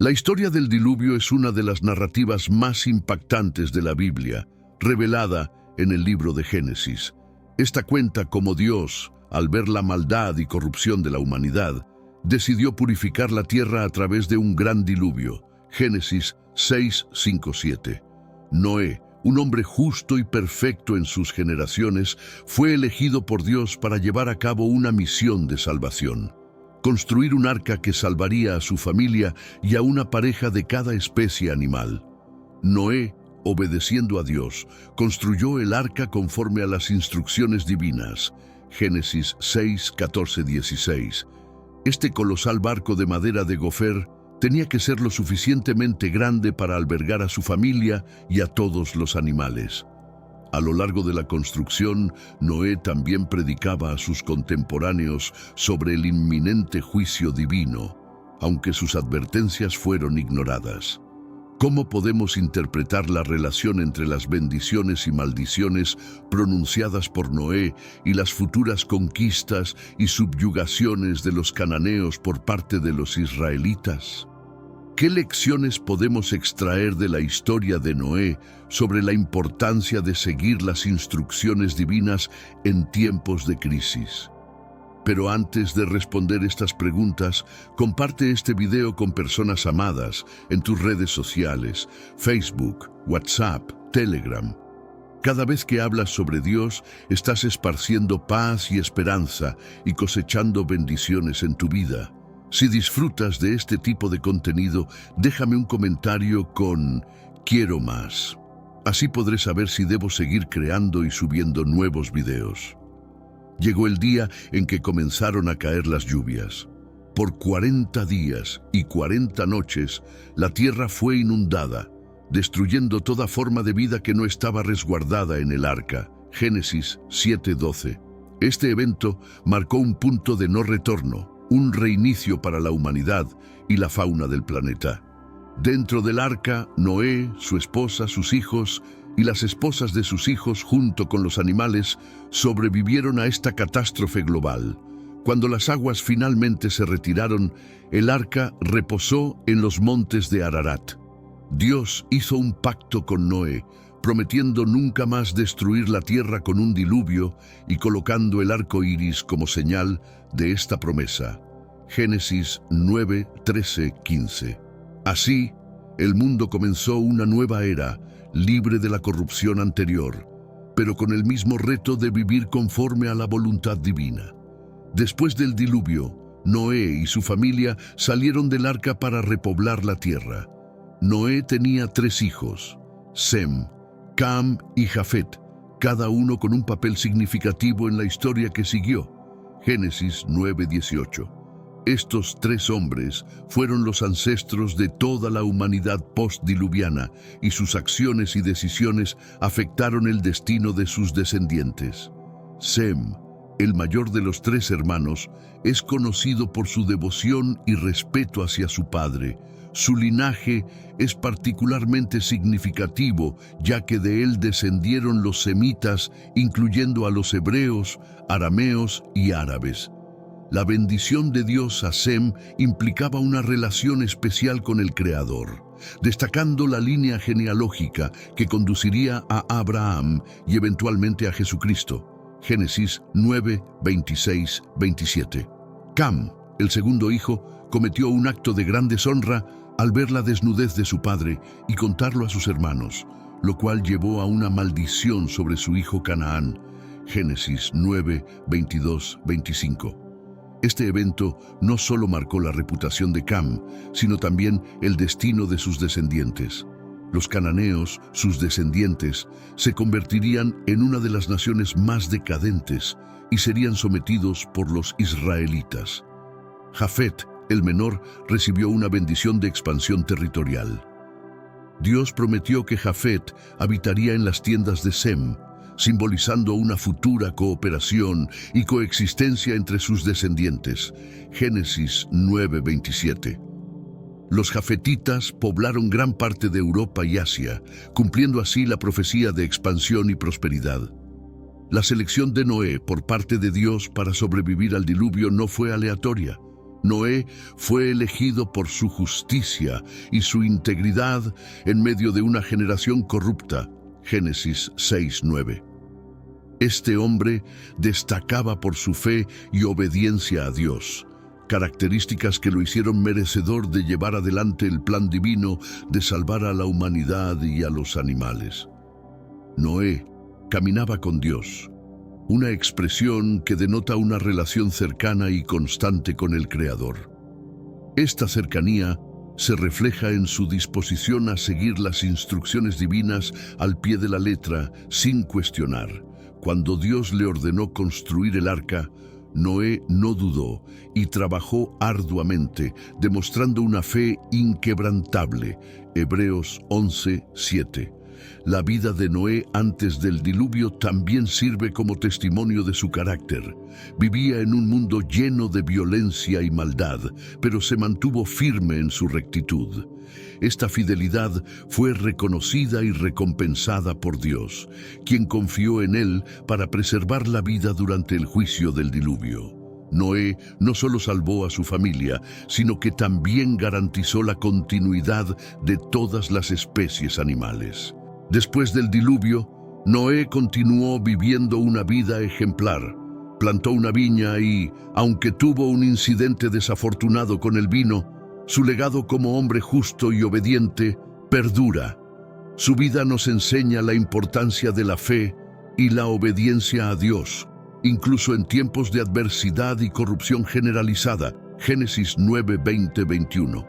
La historia del diluvio es una de las narrativas más impactantes de la Biblia, revelada en el libro de Génesis. Esta cuenta cómo Dios, al ver la maldad y corrupción de la humanidad, decidió purificar la tierra a través de un gran diluvio. Génesis 6, 5, 7. Noé, un hombre justo y perfecto en sus generaciones, fue elegido por Dios para llevar a cabo una misión de salvación: construir un arca que salvaría a su familia y a una pareja de cada especie animal. Noé, obedeciendo a Dios, construyó el arca conforme a las instrucciones divinas. Génesis 6, 14, 16. Este colosal barco de madera de gofer tenía que ser lo suficientemente grande para albergar a su familia y a todos los animales. A lo largo de la construcción, Noé también predicaba a sus contemporáneos sobre el inminente juicio divino, aunque sus advertencias fueron ignoradas. ¿Cómo podemos interpretar la relación entre las bendiciones y maldiciones pronunciadas por Noé y las futuras conquistas y subyugaciones de los cananeos por parte de los israelitas? ¿Qué lecciones podemos extraer de la historia de Noé sobre la importancia de seguir las instrucciones divinas en tiempos de crisis? Pero antes de responder estas preguntas, comparte este video con personas amadas en tus redes sociales, Facebook, WhatsApp, Telegram. Cada vez que hablas sobre Dios, estás esparciendo paz y esperanza y cosechando bendiciones en tu vida. Si disfrutas de este tipo de contenido, déjame un comentario con "Quiero más". Así podré saber si debo seguir creando y subiendo nuevos videos. Llegó el día en que comenzaron a caer las lluvias. Por 40 días y 40 noches, la tierra fue inundada, destruyendo toda forma de vida que no estaba resguardada en el arca. Génesis 7:12. Este evento marcó un punto de no retorno, un reinicio para la humanidad y la fauna del planeta. Dentro del arca, Noé, su esposa, sus hijos y las esposas de sus hijos, junto con los animales, sobrevivieron a esta catástrofe global. Cuando las aguas finalmente se retiraron, el arca reposó en los montes de Ararat. Dios hizo un pacto con Noé, prometiendo nunca más destruir la tierra con un diluvio y colocando el arco iris como señal de esta promesa. Génesis 9, 13, 15. Así, el mundo comenzó una nueva era, libre de la corrupción anterior, pero con el mismo reto de vivir conforme a la voluntad divina. Después del diluvio, Noé y su familia salieron del arca para repoblar la tierra. Noé tenía 3 hijos: Sem, Cam y Jafet, cada uno con un papel significativo en la historia que siguió. Génesis 9:18. Estos 3 hombres fueron los ancestros de toda la humanidad postdiluviana y sus acciones y decisiones afectaron el destino de sus descendientes. Sem, el mayor de los 3 hermanos, es conocido por su devoción y respeto hacia su padre. Su linaje es particularmente significativo, ya que de él descendieron los semitas, incluyendo a los hebreos, arameos y árabes. La bendición de Dios a Sem implicaba una relación especial con el Creador, destacando la línea genealógica que conduciría a Abraham y eventualmente a Jesucristo. Génesis 9, 26, 27. Cam, el segundo hijo, cometió un acto de gran deshonra al ver la desnudez de su padre y contarlo a sus hermanos, lo cual llevó a una maldición sobre su hijo Canaán. Génesis 9, 22, 25. Este evento no solo marcó la reputación de Cam, sino también el destino de sus descendientes. Los cananeos, sus descendientes, se convertirían en una de las naciones más decadentes y serían sometidos por los israelitas. Jafet, el menor, recibió una bendición de expansión territorial. Dios prometió que Jafet habitaría en las tiendas de Sem, simbolizando una futura cooperación y coexistencia entre sus descendientes. Génesis 9:27. Los jafetitas poblaron gran parte de Europa y Asia, cumpliendo así la profecía de expansión y prosperidad. La selección de Noé por parte de Dios para sobrevivir al diluvio no fue aleatoria. Noé fue elegido por su justicia y su integridad en medio de una generación corrupta. Génesis 6:9. Este hombre destacaba por su fe y obediencia a Dios, características que lo hicieron merecedor de llevar adelante el plan divino de salvar a la humanidad y a los animales. Noé caminaba con Dios, una expresión que denota una relación cercana y constante con el Creador. Esta cercanía se refleja en su disposición a seguir las instrucciones divinas al pie de la letra, sin cuestionar. Cuando Dios le ordenó construir el arca, Noé no dudó y trabajó arduamente, demostrando una fe inquebrantable. Hebreos 11:7. La vida de Noé antes del diluvio también sirve como testimonio de su carácter. Vivía en un mundo lleno de violencia y maldad, pero se mantuvo firme en su rectitud. Esta fidelidad fue reconocida y recompensada por Dios, quien confió en él para preservar la vida durante el juicio del diluvio. Noé no solo salvó a su familia, sino que también garantizó la continuidad de todas las especies animales. Después del diluvio, Noé continuó viviendo una vida ejemplar. Plantó una viña y, aunque tuvo un incidente desafortunado con el vino, su legado como hombre justo y obediente perdura. Su vida nos enseña la importancia de la fe y la obediencia a Dios, incluso en tiempos de adversidad y corrupción generalizada. Génesis 9:20-21.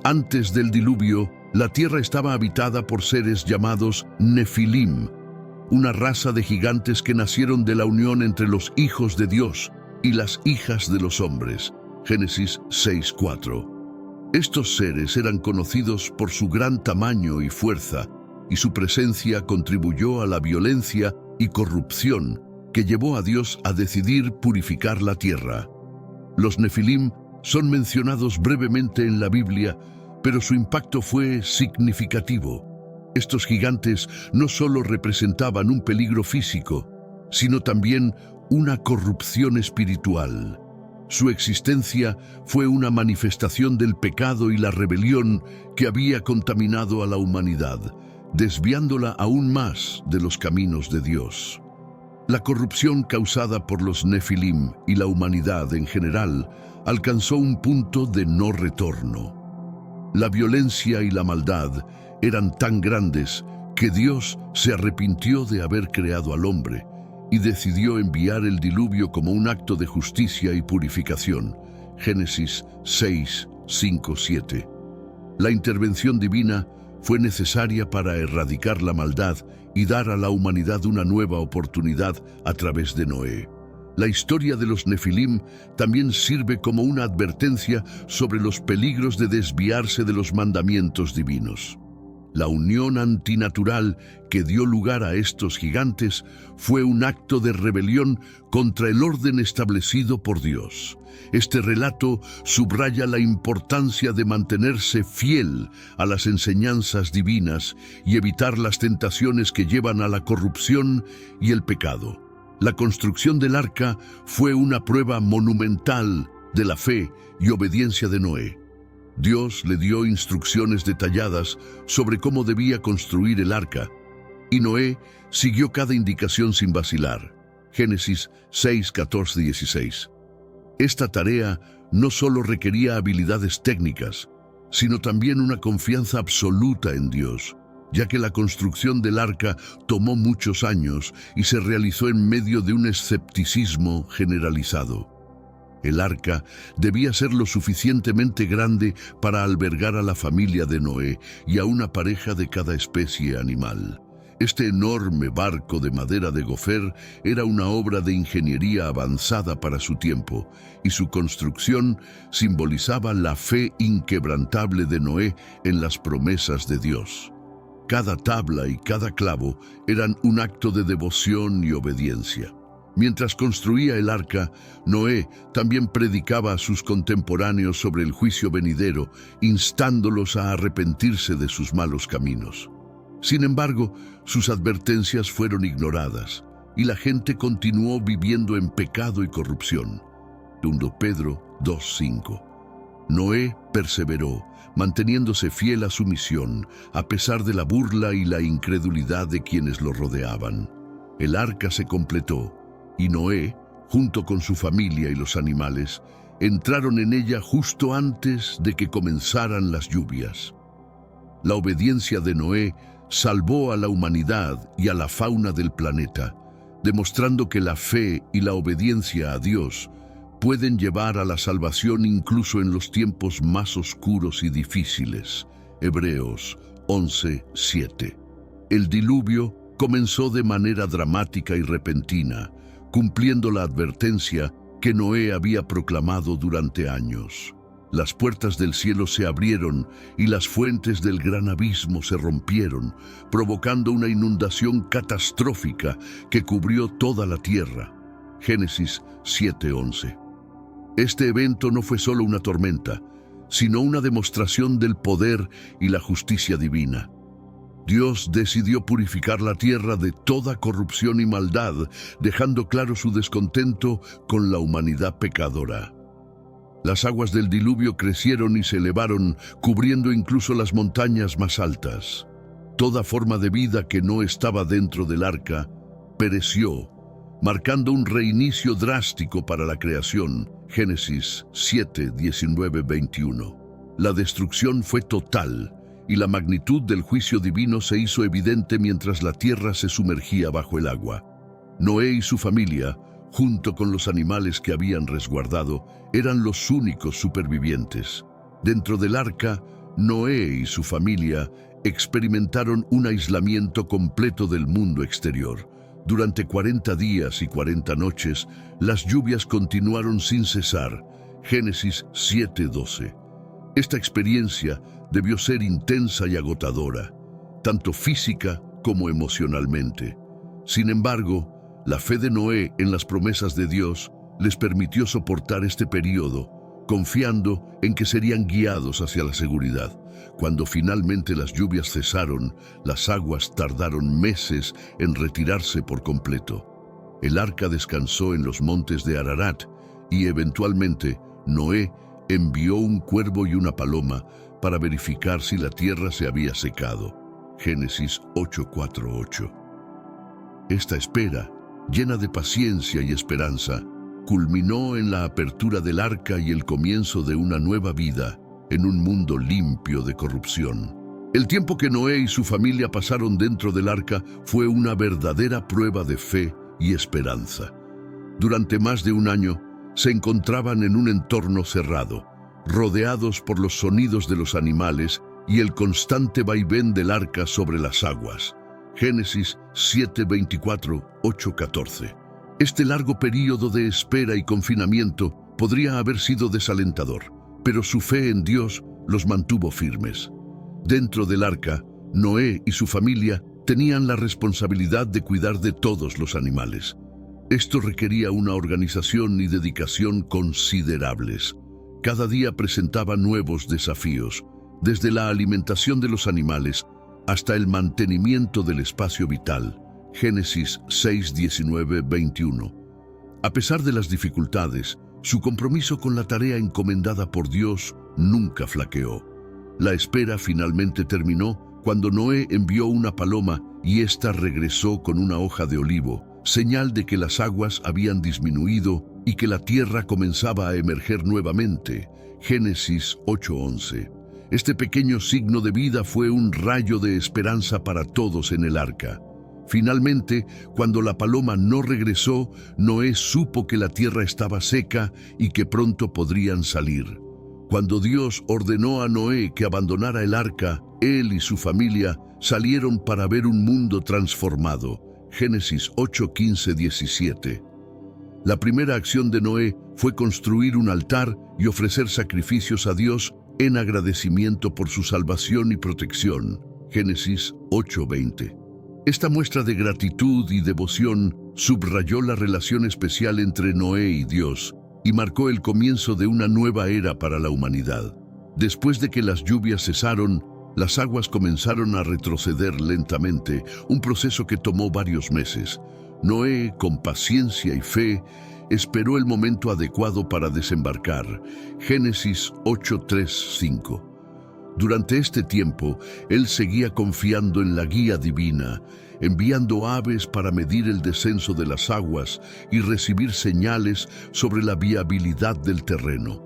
Antes del diluvio, la tierra estaba habitada por seres llamados Nefilim, una raza de gigantes que nacieron de la unión entre los hijos de Dios y las hijas de los hombres. Génesis 6:4. Estos seres eran conocidos por su gran tamaño y fuerza, y su presencia contribuyó a la violencia y corrupción que llevó a Dios a decidir purificar la tierra. Los Nefilim son mencionados brevemente en la Biblia, pero su impacto fue significativo. Estos gigantes no solo representaban un peligro físico, sino también una corrupción espiritual. Su existencia fue una manifestación del pecado y la rebelión que había contaminado a la humanidad, desviándola aún más de los caminos de Dios. La corrupción causada por los Nefilim y la humanidad en general alcanzó un punto de no retorno. La violencia y la maldad eran tan grandes que Dios se arrepintió de haber creado al hombre y decidió enviar el diluvio como un acto de justicia y purificación. Génesis 6:5-7. La intervención divina fue necesaria para erradicar la maldad y dar a la humanidad una nueva oportunidad a través de Noé. La historia de los Nefilim también sirve como una advertencia sobre los peligros de desviarse de los mandamientos divinos. La unión antinatural que dio lugar a estos gigantes fue un acto de rebelión contra el orden establecido por Dios. Este relato subraya la importancia de mantenerse fiel a las enseñanzas divinas y evitar las tentaciones que llevan a la corrupción y el pecado. La construcción del arca fue una prueba monumental de la fe y obediencia de Noé. Dios le dio instrucciones detalladas sobre cómo debía construir el arca, y Noé siguió cada indicación sin vacilar. Génesis 6:14-16. Esta tarea no solo requería habilidades técnicas, sino también una confianza absoluta en Dios, ya que la construcción del arca tomó muchos años y se realizó en medio de un escepticismo generalizado. El arca debía ser lo suficientemente grande para albergar a la familia de Noé y a una pareja de cada especie animal. Este enorme barco de madera de gofer era una obra de ingeniería avanzada para su tiempo, y su construcción simbolizaba la fe inquebrantable de Noé en las promesas de Dios. Cada tabla y cada clavo eran un acto de devoción y obediencia. Mientras construía el arca, Noé también predicaba a sus contemporáneos sobre el juicio venidero, instándolos a arrepentirse de sus malos caminos. Sin embargo, sus advertencias fueron ignoradas y la gente continuó viviendo en pecado y corrupción. 1 Pedro 2:5. Noé perseveró, manteniéndose fiel a su misión, a pesar de la burla y la incredulidad de quienes lo rodeaban. El arca se completó, y Noé, junto con su familia y los animales, entraron en ella justo antes de que comenzaran las lluvias. La obediencia de Noé salvó a la humanidad y a la fauna del planeta, demostrando que la fe y la obediencia a Dios pueden llevar a la salvación incluso en los tiempos más oscuros y difíciles. Hebreos 11:7. El diluvio comenzó de manera dramática y repentina, cumpliendo la advertencia que Noé había proclamado durante años. Las puertas del cielo se abrieron y las fuentes del gran abismo se rompieron, provocando una inundación catastrófica que cubrió toda la tierra. Génesis 7:11. Este evento no fue solo una tormenta, sino una demostración del poder y la justicia divina. Dios decidió purificar la tierra de toda corrupción y maldad, dejando claro su descontento con la humanidad pecadora. Las aguas del diluvio crecieron y se elevaron, cubriendo incluso las montañas más altas. Toda forma de vida que no estaba dentro del arca pereció, marcando un reinicio drástico para la creación. Génesis 7:19-21. La destrucción fue total, y la magnitud del juicio divino se hizo evidente mientras la tierra se sumergía bajo el agua. Noé y su familia, junto con los animales que habían resguardado, eran los únicos supervivientes. Dentro del arca, Noé y su familia experimentaron un aislamiento completo del mundo exterior. Durante 40 días y 40 noches, las lluvias continuaron sin cesar. Génesis 7:12. Esta experiencia debió ser intensa y agotadora, tanto física como emocionalmente. Sin embargo, la fe de Noé en las promesas de Dios les permitió soportar este periodo, confiando en que serían guiados hacia la seguridad. Cuando finalmente las lluvias cesaron, las aguas tardaron meses en retirarse por completo. El arca descansó en los montes de Ararat y eventualmente Noé envió un cuervo y una paloma para verificar si la tierra se había secado. Génesis 8:4-8. Esta espera, llena de paciencia y esperanza, culminó en la apertura del arca y el comienzo de una nueva vida en un mundo limpio de corrupción. El tiempo que Noé y su familia pasaron dentro del arca fue una verdadera prueba de fe y esperanza. Durante más de un año, se encontraban en un entorno cerrado, rodeados por los sonidos de los animales y el constante vaivén del arca sobre las aguas. Génesis 7:24-8:14. Este largo período de espera y confinamiento podría haber sido desalentador, pero su fe en Dios los mantuvo firmes. Dentro del arca, Noé y su familia tenían la responsabilidad de cuidar de todos los animales. Esto requería una organización y dedicación considerables. Cada día presentaba nuevos desafíos, desde la alimentación de los animales hasta el mantenimiento del espacio vital. Génesis 6:19-21. A pesar de las dificultades, su compromiso con la tarea encomendada por Dios nunca flaqueó. La espera finalmente terminó cuando Noé envió una paloma y ésta regresó con una hoja de olivo, señal de que las aguas habían disminuido y que la tierra comenzaba a emerger nuevamente. Génesis 8:11. Este pequeño signo de vida fue un rayo de esperanza para todos en el arca. Finalmente, cuando la paloma no regresó, Noé supo que la tierra estaba seca y que pronto podrían salir. Cuando Dios ordenó a Noé que abandonara el arca, él y su familia salieron para ver un mundo transformado. Génesis 8:15-17. La primera acción de Noé fue construir un altar y ofrecer sacrificios a Dios en agradecimiento por su salvación y protección. Génesis 8:20. Esta muestra de gratitud y devoción subrayó la relación especial entre Noé y Dios y marcó el comienzo de una nueva era para la humanidad. Después de que las lluvias cesaron, las aguas comenzaron a retroceder lentamente, un proceso que tomó varios meses. Noé, con paciencia y fe, esperó el momento adecuado para desembarcar. Génesis 8:3-5. Durante este tiempo, él seguía confiando en la guía divina, enviando aves para medir el descenso de las aguas y recibir señales sobre la viabilidad del terreno.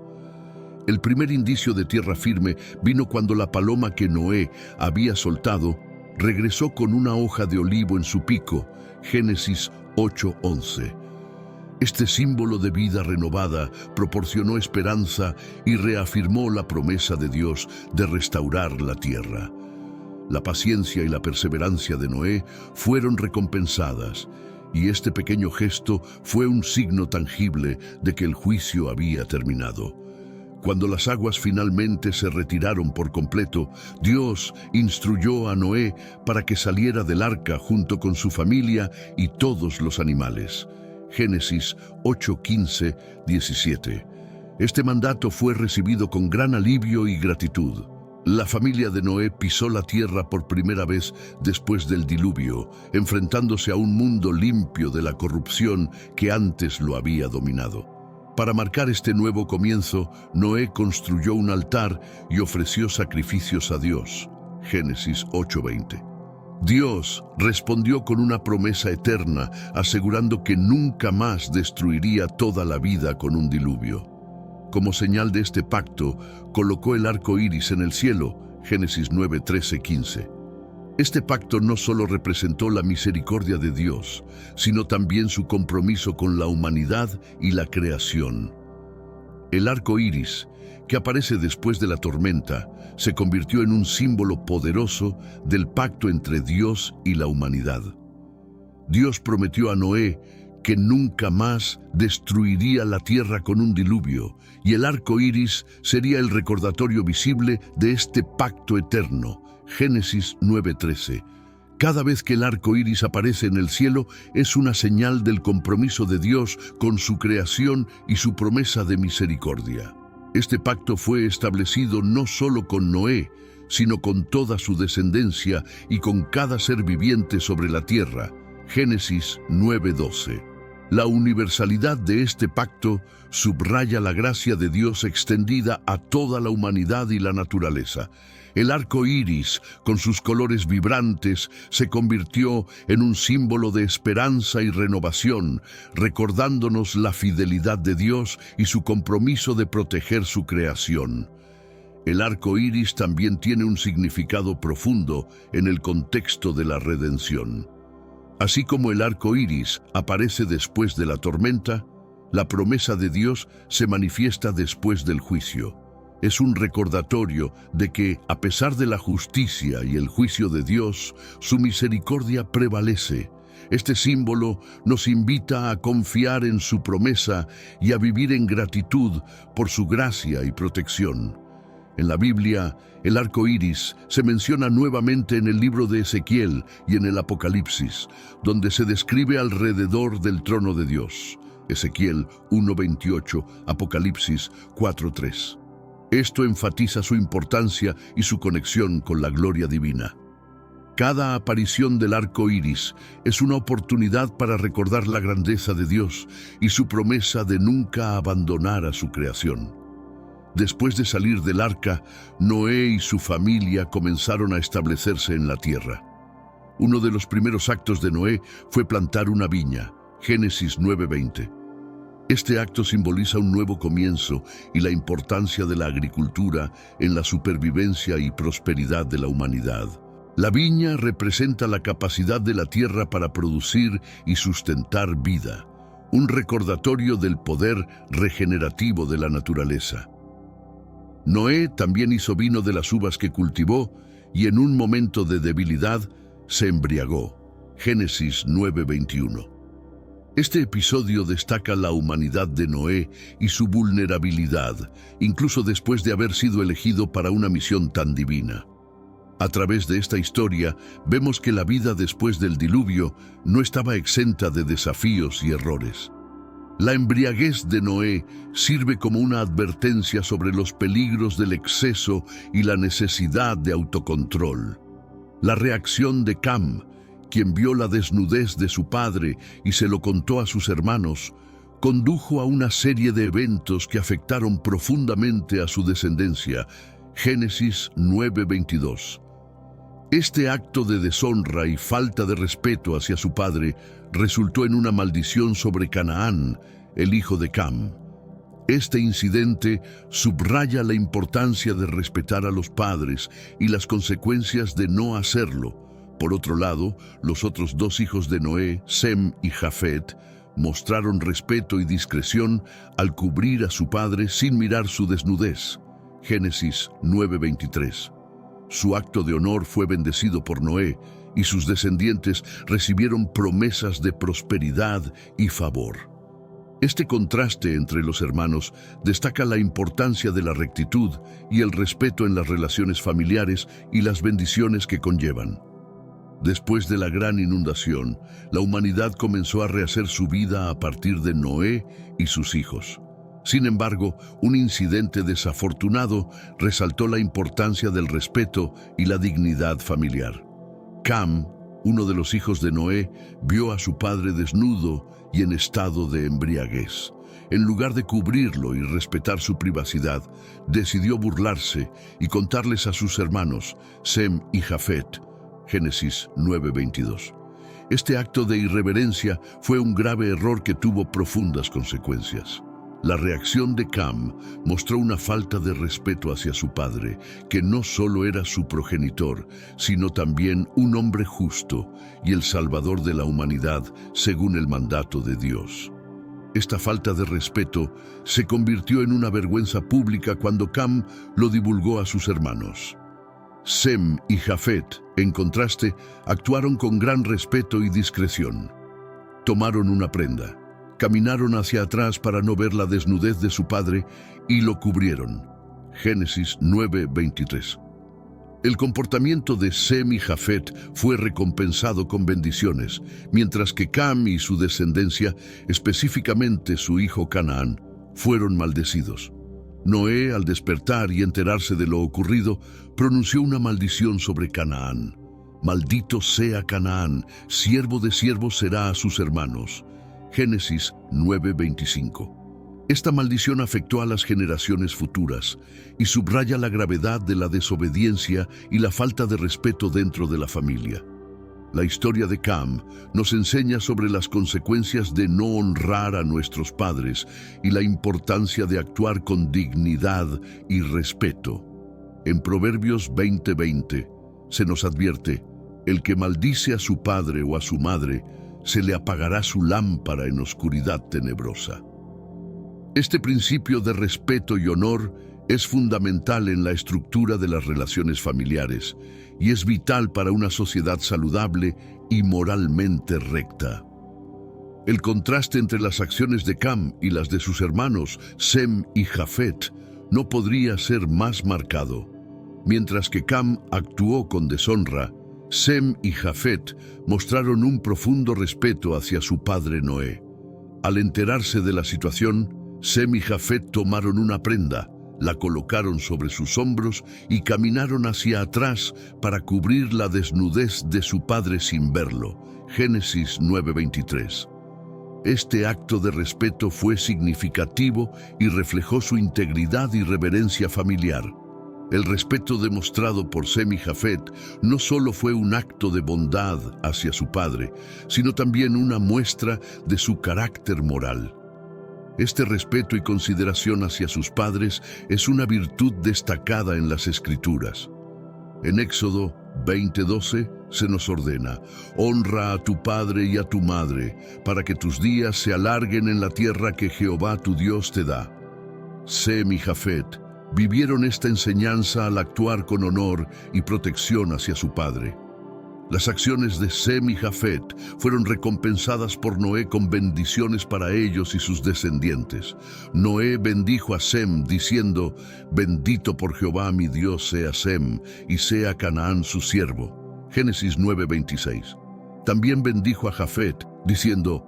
El primer indicio de tierra firme vino cuando la paloma que Noé había soltado regresó con una hoja de olivo en su pico. Génesis 8:11. Este símbolo de vida renovada proporcionó esperanza y reafirmó la promesa de Dios de restaurar la tierra. La paciencia y la perseverancia de Noé fueron recompensadas, y este pequeño gesto fue un signo tangible de que el juicio había terminado. Cuando las aguas finalmente se retiraron por completo, Dios instruyó a Noé para que saliera del arca junto con su familia y todos los animales. Génesis 8:15-17. Este mandato fue recibido con gran alivio y gratitud. La familia de Noé pisó la tierra por primera vez después del diluvio, enfrentándose a un mundo limpio de la corrupción que antes lo había dominado. Para marcar este nuevo comienzo, Noé construyó un altar y ofreció sacrificios a Dios. Génesis 8:20. Dios respondió con una promesa eterna, asegurando que nunca más destruiría toda la vida con un diluvio. Como señal de este pacto, colocó el arco iris en el cielo. Génesis 9:13-15. Este pacto no solo representó la misericordia de Dios, sino también su compromiso con la humanidad y la creación. El arco iris, que aparece después de la tormenta, se convirtió en un símbolo poderoso del pacto entre Dios y la humanidad. Dios prometió a Noé que nunca más destruiría la tierra con un diluvio, y el arco iris sería el recordatorio visible de este pacto eterno. Génesis 9:13. Cada vez que el arco iris aparece en el cielo, es una señal del compromiso de Dios con su creación y su promesa de misericordia. Este pacto fue establecido no solo con Noé, sino con toda su descendencia y con cada ser viviente sobre la tierra. Génesis 9:12. La universalidad de este pacto subraya la gracia de Dios extendida a toda la humanidad y la naturaleza. El arco iris, con sus colores vibrantes, se convirtió en un símbolo de esperanza y renovación, recordándonos la fidelidad de Dios y su compromiso de proteger su creación. El arco iris también tiene un significado profundo en el contexto de la redención. Así como el arco iris aparece después de la tormenta, la promesa de Dios se manifiesta después del juicio. Es un recordatorio de que, a pesar de la justicia y el juicio de Dios, su misericordia prevalece. Este símbolo nos invita a confiar en su promesa y a vivir en gratitud por su gracia y protección. En la Biblia, el arco iris se menciona nuevamente en el libro de Ezequiel y en el Apocalipsis, donde se describe alrededor del trono de Dios. Ezequiel 1:28, Apocalipsis 4:3. Esto enfatiza su importancia y su conexión con la gloria divina. Cada aparición del arco iris es una oportunidad para recordar la grandeza de Dios y su promesa de nunca abandonar a su creación. Después de salir del arca, Noé y su familia comenzaron a establecerse en la tierra. Uno de los primeros actos de Noé fue plantar una viña. Génesis 9:20. Este acto simboliza un nuevo comienzo y la importancia de la agricultura en la supervivencia y prosperidad de la humanidad. La viña representa la capacidad de la tierra para producir y sustentar vida, un recordatorio del poder regenerativo de la naturaleza. Noé también hizo vino de las uvas que cultivó y en un momento de debilidad se embriagó. Génesis 9:21. Este episodio destaca la humanidad de Noé y su vulnerabilidad, incluso después de haber sido elegido para una misión tan divina. A través de esta historia, vemos que la vida después del diluvio no estaba exenta de desafíos y errores. La embriaguez de Noé sirve como una advertencia sobre los peligros del exceso y la necesidad de autocontrol. La reacción de Cam, quien vio la desnudez de su padre y se lo contó a sus hermanos, condujo a una serie de eventos que afectaron profundamente a su descendencia. Génesis 9:22. Este acto de deshonra y falta de respeto hacia su padre resultó en una maldición sobre Canaán, el hijo de Cam. Este incidente subraya la importancia de respetar a los padres y las consecuencias de no hacerlo. Por otro lado, los otros dos hijos de Noé, Sem y Jafet, mostraron respeto y discreción al cubrir a su padre sin mirar su desnudez. Génesis 9:23. Su acto de honor fue bendecido por Noé y sus descendientes recibieron promesas de prosperidad y favor. Este contraste entre los hermanos destaca la importancia de la rectitud y el respeto en las relaciones familiares y las bendiciones que conllevan. Después de la gran inundación, la humanidad comenzó a rehacer su vida a partir de Noé y sus hijos. Sin embargo, un incidente desafortunado resaltó la importancia del respeto y la dignidad familiar. Cam, uno de los hijos de Noé, vio a su padre desnudo y en estado de embriaguez. En lugar de cubrirlo y respetar su privacidad, decidió burlarse y contarles a sus hermanos, Sem y Jafet. Génesis 9:22. Este acto de irreverencia fue un grave error que tuvo profundas consecuencias. La reacción de Cam mostró una falta de respeto hacia su padre, que no solo era su progenitor, sino también un hombre justo y el salvador de la humanidad, según el mandato de Dios. Esta falta de respeto se convirtió en una vergüenza pública cuando Cam lo divulgó a sus hermanos. Sem y Jafet, en contraste, actuaron con gran respeto y discreción. Tomaron una prenda, caminaron hacia atrás para no ver la desnudez de su padre y lo cubrieron. Génesis 9:23. El comportamiento de Sem y Jafet fue recompensado con bendiciones, mientras que Cam y su descendencia, específicamente su hijo Canaán, fueron maldecidos. Noé, al despertar y enterarse de lo ocurrido, pronunció una maldición sobre Canaán. Maldito sea Canaán, siervo de siervos será a sus hermanos. Génesis 9:25. Esta maldición afectó a las generaciones futuras y subraya la gravedad de la desobediencia y la falta de respeto dentro de la familia. La historia de Cam nos enseña sobre las consecuencias de no honrar a nuestros padres y la importancia de actuar con dignidad y respeto. En Proverbios 20:20 se nos advierte: el que maldice a su padre o a su madre, se le apagará su lámpara en oscuridad tenebrosa. Este principio de respeto y honor es fundamental en la estructura de las relaciones familiares y es vital para una sociedad saludable y moralmente recta. El contraste entre las acciones de Cam y las de sus hermanos, Sem y Jafet, no podría ser más marcado. Mientras que Cam actuó con deshonra, Sem y Jafet mostraron un profundo respeto hacia su padre Noé. Al enterarse de la situación, Sem y Jafet tomaron una prenda, la colocaron sobre sus hombros y caminaron hacia atrás para cubrir la desnudez de su padre sin verlo. Génesis 9:23. Este acto de respeto fue significativo y reflejó su integridad y reverencia familiar. El respeto demostrado por Sem y Jafet no solo fue un acto de bondad hacia su padre, sino también una muestra de su carácter moral. Este respeto y consideración hacia sus padres es una virtud destacada en las Escrituras. En Éxodo 20:12 se nos ordena: honra a tu padre y a tu madre, para que tus días se alarguen en la tierra que Jehová tu Dios te da. Sem y Jafet vivieron esta enseñanza al actuar con honor y protección hacia su padre. Las acciones de Sem y Jafet fueron recompensadas por Noé con bendiciones para ellos y sus descendientes. Noé bendijo a Sem diciendo: bendito por Jehová mi Dios sea Sem, y sea Canaán su siervo. Génesis 9:26. También bendijo a Jafet diciendo: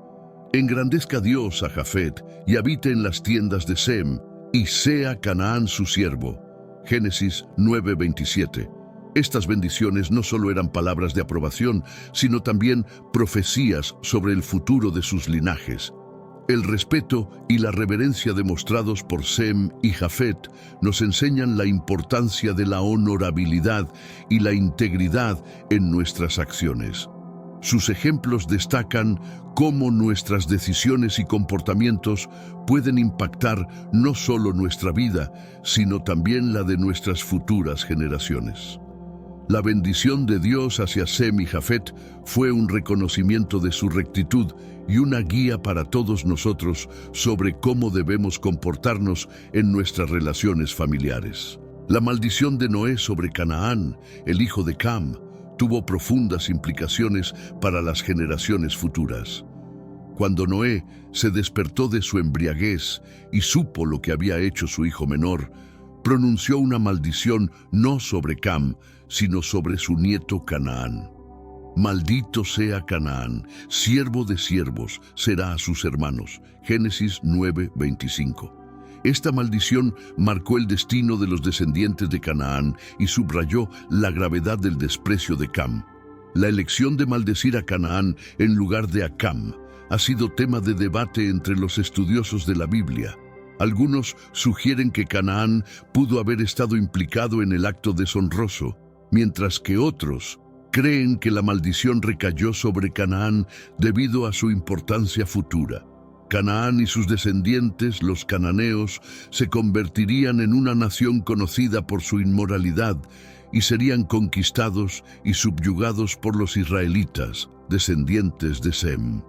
engrandezca Dios a Jafet y habite en las tiendas de Sem, y sea Canaán su siervo. Génesis 9:27. Estas bendiciones no solo eran palabras de aprobación, sino también profecías sobre el futuro de sus linajes. El respeto y la reverencia demostrados por Sem y Jafet nos enseñan la importancia de la honorabilidad y la integridad en nuestras acciones. Sus ejemplos destacan cómo nuestras decisiones y comportamientos pueden impactar no solo nuestra vida, sino también la de nuestras futuras generaciones. La bendición de Dios hacia Sem y Jafet fue un reconocimiento de su rectitud y una guía para todos nosotros sobre cómo debemos comportarnos en nuestras relaciones familiares. La maldición de Noé sobre Canaán, el hijo de Cam, tuvo profundas implicaciones para las generaciones futuras. Cuando Noé se despertó de su embriaguez y supo lo que había hecho su hijo menor, pronunció una maldición no sobre Cam, sino sobre su nieto Canaán. Maldito sea Canaán, siervo de siervos, será a sus hermanos. Génesis 9:25. Esta maldición marcó el destino de los descendientes de Canaán y subrayó la gravedad del desprecio de Cam. La elección de maldecir a Canaán en lugar de a Cam ha sido tema de debate entre los estudiosos de la Biblia. Algunos sugieren que Canaán pudo haber estado implicado en el acto deshonroso, mientras que otros creen que la maldición recayó sobre Canaán debido a su importancia futura. Canaán y sus descendientes, los cananeos, se convertirían en una nación conocida por su inmoralidad y serían conquistados y subyugados por los israelitas, descendientes de Sem.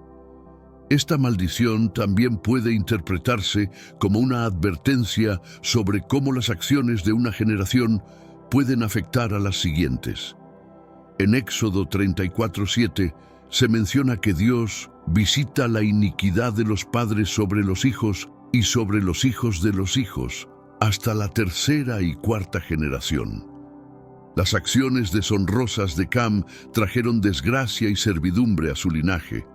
Esta maldición también puede interpretarse como una advertencia sobre cómo las acciones de una generación pueden afectar a las siguientes. En Éxodo 34:7 se menciona que Dios visita la iniquidad de los padres sobre los hijos y sobre los hijos de los hijos, hasta la tercera y cuarta generación. Las acciones deshonrosas de Cam trajeron desgracia y servidumbre a su linaje,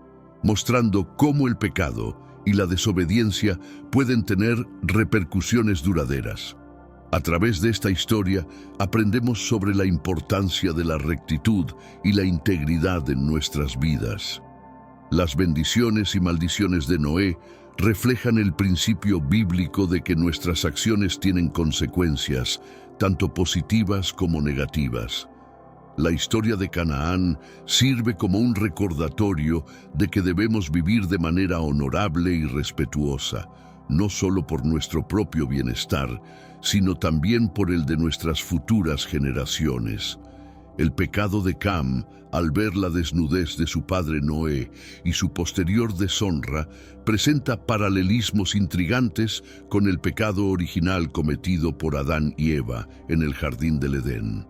mostrando cómo el pecado y la desobediencia pueden tener repercusiones duraderas. A través de esta historia aprendemos sobre la importancia de la rectitud y la integridad en nuestras vidas. Las bendiciones y maldiciones de Noé reflejan el principio bíblico de que nuestras acciones tienen consecuencias, tanto positivas como negativas. La historia de Canaán sirve como un recordatorio de que debemos vivir de manera honorable y respetuosa, no solo por nuestro propio bienestar, sino también por el de nuestras futuras generaciones. El pecado de Cam, al ver la desnudez de su padre Noé y su posterior deshonra, presenta paralelismos intrigantes con el pecado original cometido por Adán y Eva en el jardín del Edén.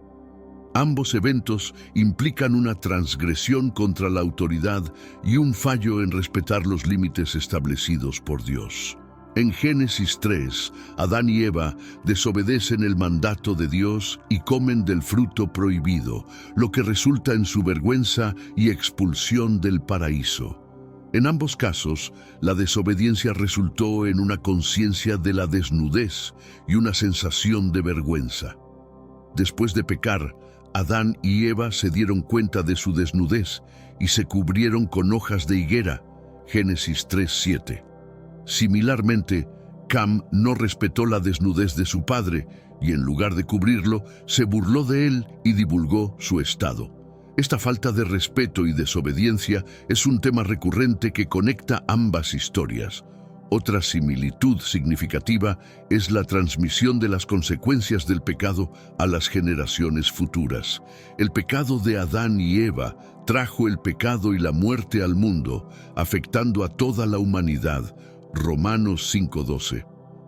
Ambos eventos implican una transgresión contra la autoridad y un fallo en respetar los límites establecidos por Dios. En Génesis 3, Adán y Eva desobedecen el mandato de Dios y comen del fruto prohibido, lo que resulta en su vergüenza y expulsión del paraíso. En ambos casos, la desobediencia resultó en una conciencia de la desnudez y una sensación de vergüenza. Después de pecar, Adán y Eva se dieron cuenta de su desnudez y se cubrieron con hojas de higuera. Génesis 3:7. Similarmente, Cam no respetó la desnudez de su padre y en lugar de cubrirlo, se burló de él y divulgó su estado. Esta falta de respeto y desobediencia es un tema recurrente que conecta ambas historias. Otra similitud significativa es la transmisión de las consecuencias del pecado a las generaciones futuras. El pecado de Adán y Eva trajo el pecado y la muerte al mundo, afectando a toda la humanidad. Romanos 5:12.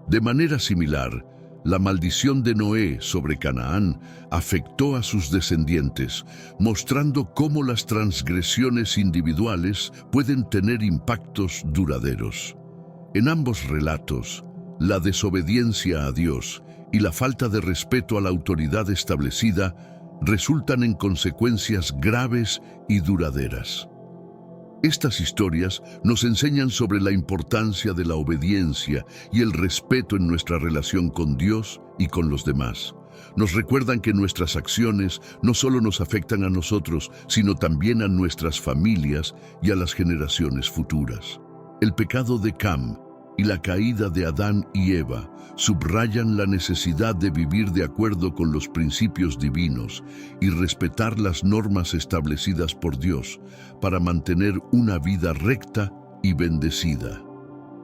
De manera similar, la maldición de Noé sobre Canaán afectó a sus descendientes, mostrando cómo las transgresiones individuales pueden tener impactos duraderos. En ambos relatos, la desobediencia a Dios y la falta de respeto a la autoridad establecida resultan en consecuencias graves y duraderas. Estas historias nos enseñan sobre la importancia de la obediencia y el respeto en nuestra relación con Dios y con los demás. Nos recuerdan que nuestras acciones no solo nos afectan a nosotros, sino también a nuestras familias y a las generaciones futuras. El pecado de Cam y la caída de Adán y Eva subrayan la necesidad de vivir de acuerdo con los principios divinos y respetar las normas establecidas por Dios para mantener una vida recta y bendecida.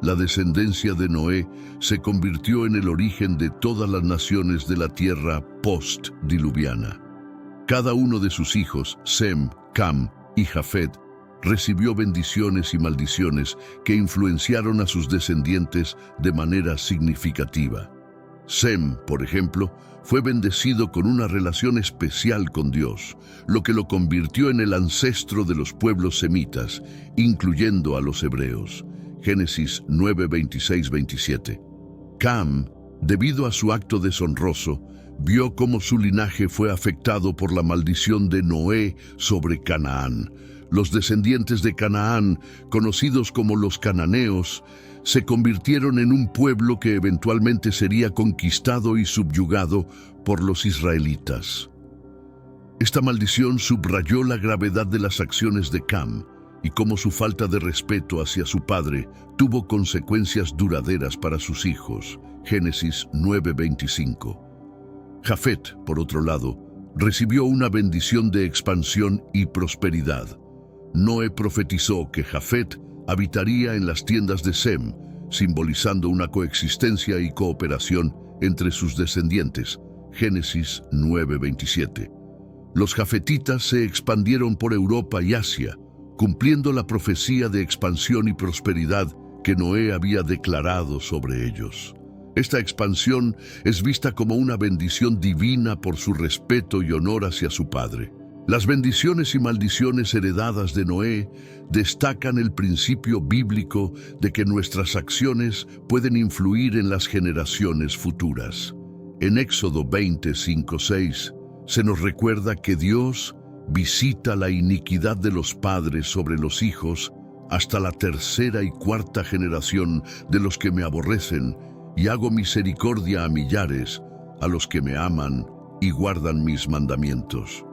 La descendencia de Noé se convirtió en el origen de todas las naciones de la tierra post-diluviana. Cada uno de sus hijos, Sem, Cam y Jafet, recibió bendiciones y maldiciones que influenciaron a sus descendientes de manera significativa. Sem, por ejemplo, fue bendecido con una relación especial con Dios, lo que lo convirtió en el ancestro de los pueblos semitas, incluyendo a los hebreos. Génesis 9, 26, 27. Cam, debido a su acto deshonroso, vio cómo su linaje fue afectado por la maldición de Noé sobre Canaán. Los descendientes de Canaán, conocidos como los cananeos, se convirtieron en un pueblo que eventualmente sería conquistado y subyugado por los israelitas. Esta maldición subrayó la gravedad de las acciones de Cam y cómo su falta de respeto hacia su padre tuvo consecuencias duraderas para sus hijos. Génesis 9:25. Jafet, por otro lado, recibió una bendición de expansión y prosperidad. Noé profetizó que Jafet habitaría en las tiendas de Sem, simbolizando una coexistencia y cooperación entre sus descendientes. Génesis 9:27. Los jafetitas se expandieron por Europa y Asia, cumpliendo la profecía de expansión y prosperidad que Noé había declarado sobre ellos. Esta expansión es vista como una bendición divina por su respeto y honor hacia su padre. Las bendiciones y maldiciones heredadas de Noé destacan el principio bíblico de que nuestras acciones pueden influir en las generaciones futuras. En Éxodo 20:5-6 se nos recuerda que Dios visita la iniquidad de los padres sobre los hijos hasta la tercera y cuarta generación de los que me aborrecen, y hago misericordia a millares, a los que me aman y guardan mis mandamientos.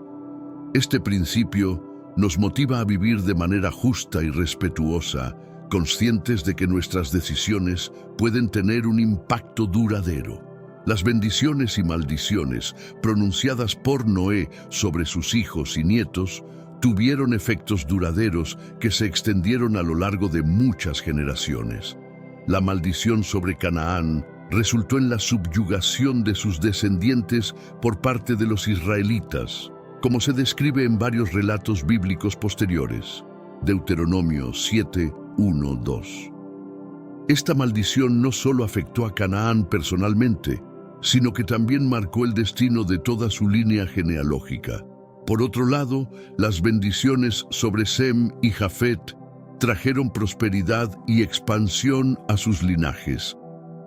Este principio nos motiva a vivir de manera justa y respetuosa, conscientes de que nuestras decisiones pueden tener un impacto duradero. Las bendiciones y maldiciones pronunciadas por Noé sobre sus hijos y nietos tuvieron efectos duraderos que se extendieron a lo largo de muchas generaciones. La maldición sobre Canaán resultó en la subyugación de sus descendientes por parte de los israelitas, como se describe en varios relatos bíblicos posteriores. Deuteronomio 7, 1, 2. Esta maldición no solo afectó a Canaán personalmente, sino que también marcó el destino de toda su línea genealógica. Por otro lado, las bendiciones sobre Sem y Jafet trajeron prosperidad y expansión a sus linajes.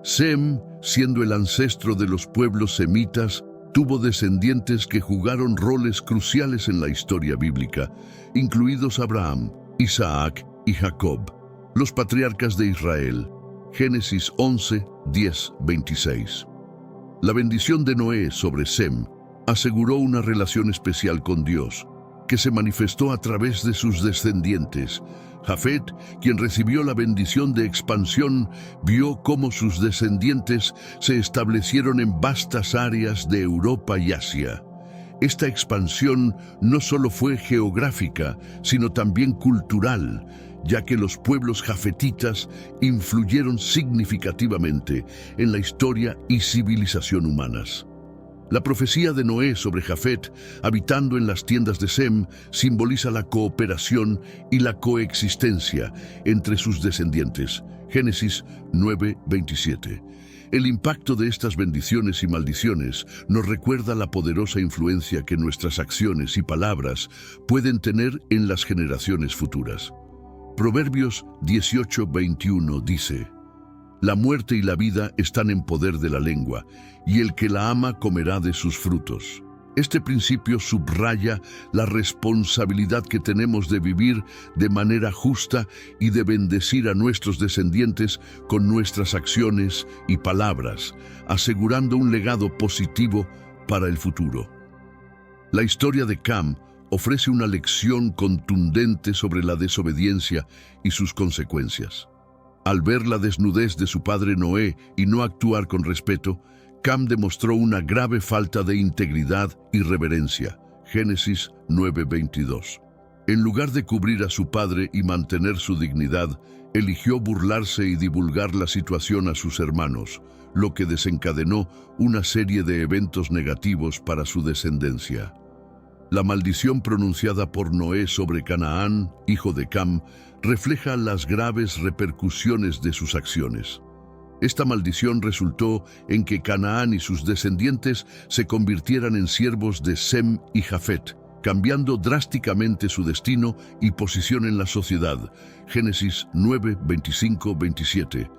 Sem, siendo el ancestro de los pueblos semitas, tuvo descendientes que jugaron roles cruciales en la historia bíblica, incluidos Abraham, Isaac y Jacob, los patriarcas de Israel. Génesis 11, 10, 26. La bendición de Noé sobre Sem aseguró una relación especial con Dios, que se manifestó a través de sus descendientes. Jafet, quien recibió la bendición de expansión, vio cómo sus descendientes se establecieron en vastas áreas de Europa y Asia. Esta expansión no solo fue geográfica, sino también cultural, ya que los pueblos jafetitas influyeron significativamente en la historia y civilización humanas. La profecía de Noé sobre Jafet, habitando en las tiendas de Sem, simboliza la cooperación y la coexistencia entre sus descendientes. Génesis 9:27. El impacto de estas bendiciones y maldiciones nos recuerda la poderosa influencia que nuestras acciones y palabras pueden tener en las generaciones futuras. Proverbios 18:21 dice: La muerte y la vida están en poder de la lengua, y el que la ama comerá de sus frutos. Este principio subraya la responsabilidad que tenemos de vivir de manera justa y de bendecir a nuestros descendientes con nuestras acciones y palabras, asegurando un legado positivo para el futuro. La historia de Cam ofrece una lección contundente sobre la desobediencia y sus consecuencias. Al ver la desnudez de su padre Noé y no actuar con respeto, Cam demostró una grave falta de integridad y reverencia. Génesis 9:22. En lugar de cubrir a su padre y mantener su dignidad, eligió burlarse y divulgar la situación a sus hermanos, lo que desencadenó una serie de eventos negativos para su descendencia. La maldición pronunciada por Noé sobre Canaán, hijo de Cam, refleja las graves repercusiones de sus acciones. Esta maldición resultó en que Canaán y sus descendientes se convirtieran en siervos de Sem y Jafet, cambiando drásticamente su destino y posición en la sociedad. Génesis 9:25-27.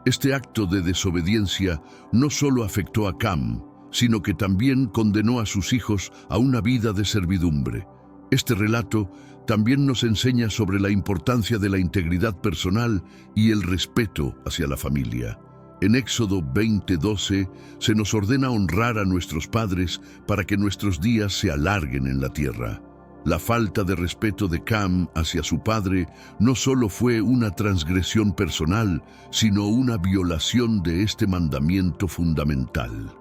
Este acto de desobediencia no solo afectó a Cam, sino que también condenó a sus hijos a una vida de servidumbre. Este relato también nos enseña sobre la importancia de la integridad personal y el respeto hacia la familia. En Éxodo 20:12 se nos ordena honrar a nuestros padres para que nuestros días se alarguen en la tierra. La falta de respeto de Cam hacia su padre no solo fue una transgresión personal, sino una violación de este mandamiento fundamental.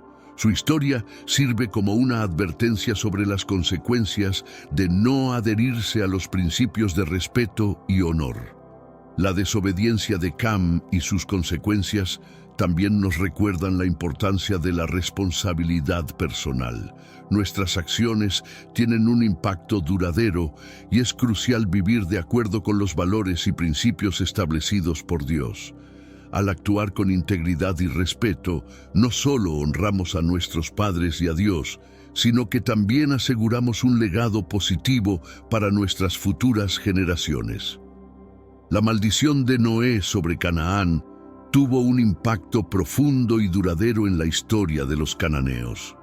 Su historia sirve como una advertencia sobre las consecuencias de no adherirse a los principios de respeto y honor. La desobediencia de Cam y sus consecuencias también nos recuerdan la importancia de la responsabilidad personal. Nuestras acciones tienen un impacto duradero y es crucial vivir de acuerdo con los valores y principios establecidos por Dios. Al actuar con integridad y respeto, no solo honramos a nuestros padres y a Dios, sino que también aseguramos un legado positivo para nuestras futuras generaciones. La maldición de Noé sobre Canaán tuvo un impacto profundo y duradero en la historia de los cananeos.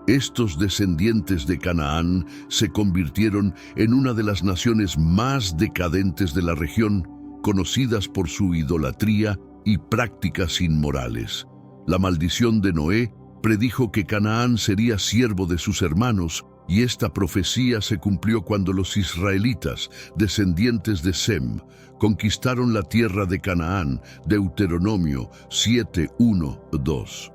Estos descendientes de Canaán se convirtieron en una de las naciones más decadentes de la región, conocidas por su idolatría y prácticas inmorales. La maldición de Noé predijo que Canaán sería siervo de sus hermanos, y esta profecía se cumplió cuando los israelitas, descendientes de Sem, conquistaron la tierra de Canaán. Deuteronomio 7:1-2.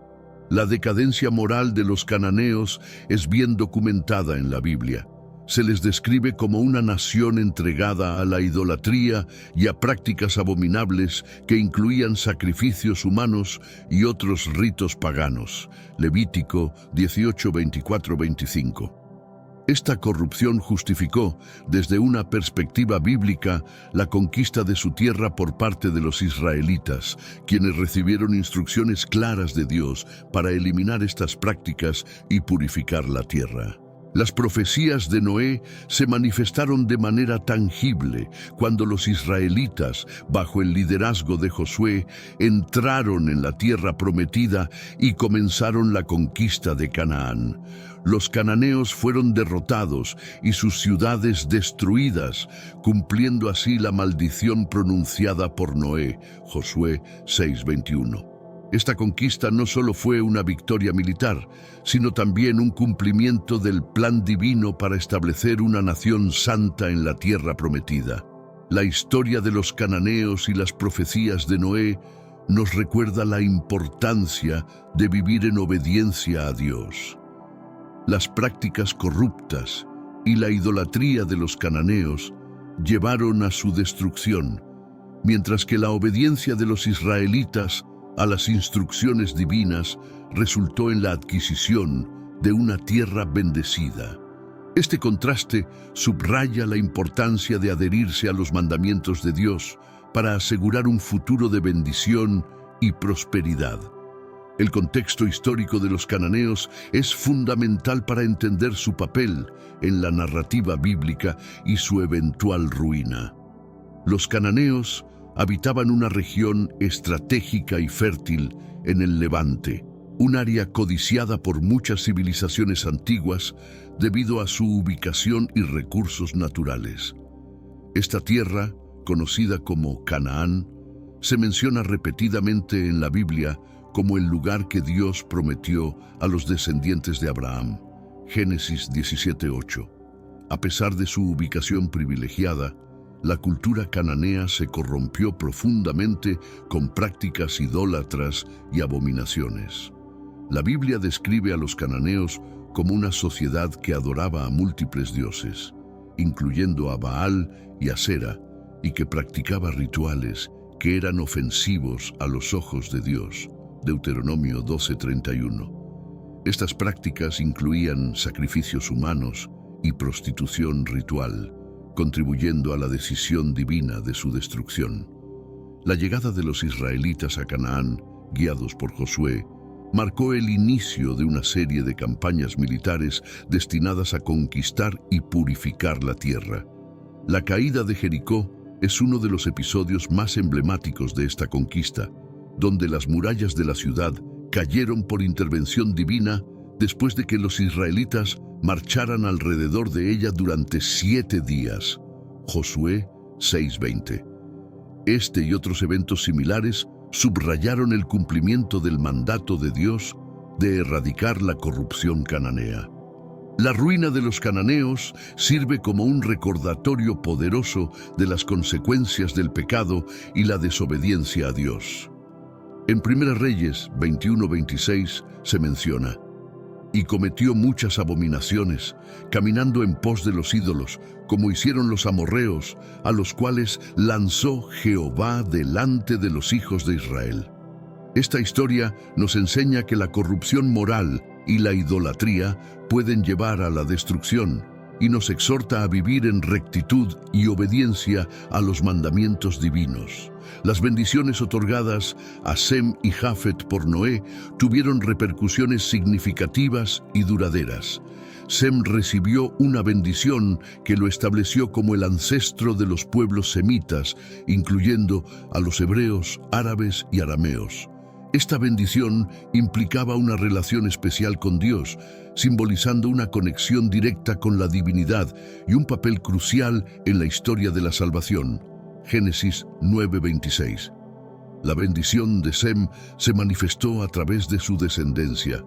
La decadencia moral de los cananeos es bien documentada en la Biblia. Se les describe como una nación entregada a la idolatría y a prácticas abominables que incluían sacrificios humanos y otros ritos paganos. Levítico 18:24-25. Esta corrupción justificó, desde una perspectiva bíblica, la conquista de su tierra por parte de los israelitas, quienes recibieron instrucciones claras de Dios para eliminar estas prácticas y purificar la tierra. Las profecías de Noé se manifestaron de manera tangible cuando los israelitas, bajo el liderazgo de Josué, entraron en la tierra prometida y comenzaron la conquista de Canaán. Los cananeos fueron derrotados y sus ciudades destruidas, cumpliendo así la maldición pronunciada por Noé. Josué 6:21. Esta conquista no solo fue una victoria militar, sino también un cumplimiento del plan divino para establecer una nación santa en la tierra prometida. La historia de los cananeos y las profecías de Noé nos recuerda la importancia de vivir en obediencia a Dios. Las prácticas corruptas y la idolatría de los cananeos llevaron a su destrucción, mientras que la obediencia de los israelitas a las instrucciones divinas resultó en la adquisición de una tierra bendecida. Este contraste subraya la importancia de adherirse a los mandamientos de Dios para asegurar un futuro de bendición y prosperidad. El contexto histórico de los cananeos es fundamental para entender su papel en la narrativa bíblica y su eventual ruina. Los cananeos habitaban una región estratégica y fértil en el Levante, un área codiciada por muchas civilizaciones antiguas debido a su ubicación y recursos naturales. Esta tierra, conocida como Canaán, se menciona repetidamente en la Biblia como el lugar que Dios prometió a los descendientes de Abraham. Génesis 17:8. A pesar de su ubicación privilegiada, la cultura cananea se corrompió profundamente con prácticas idólatras y abominaciones. La Biblia describe a los cananeos como una sociedad que adoraba a múltiples dioses, incluyendo a Baal y a Sera, y que practicaba rituales que eran ofensivos a los ojos de Dios. Deuteronomio 12:31. Estas prácticas incluían sacrificios humanos y prostitución ritual, contribuyendo a la decisión divina de su destrucción. La llegada de los israelitas a Canaán, guiados por Josué, marcó el inicio de una serie de campañas militares destinadas a conquistar y purificar la tierra. La caída de Jericó es uno de los episodios más emblemáticos de esta conquista, donde las murallas de la ciudad cayeron por intervención divina después de que los israelitas marcharan alrededor de ella durante 7 días. Josué 6:20. Este y otros eventos similares subrayaron el cumplimiento del mandato de Dios de erradicar la corrupción cananea. La ruina de los cananeos sirve como un recordatorio poderoso de las consecuencias del pecado y la desobediencia a Dios. En 1 Reyes 21:26 se menciona: y cometió muchas abominaciones, caminando en pos de los ídolos, como hicieron los amorreos, a los cuales lanzó Jehová delante de los hijos de Israel. Esta historia nos enseña que la corrupción moral y la idolatría pueden llevar a la destrucción, y nos exhorta a vivir en rectitud y obediencia a los mandamientos divinos. Las bendiciones otorgadas a Sem y Jafet por Noé tuvieron repercusiones significativas y duraderas. Sem recibió una bendición que lo estableció como el ancestro de los pueblos semitas, incluyendo a los hebreos, árabes y arameos. Esta bendición implicaba una relación especial con Dios, simbolizando una conexión directa con la divinidad y un papel crucial en la historia de la salvación. Génesis 9:26. La bendición de Sem se manifestó a través de su descendencia.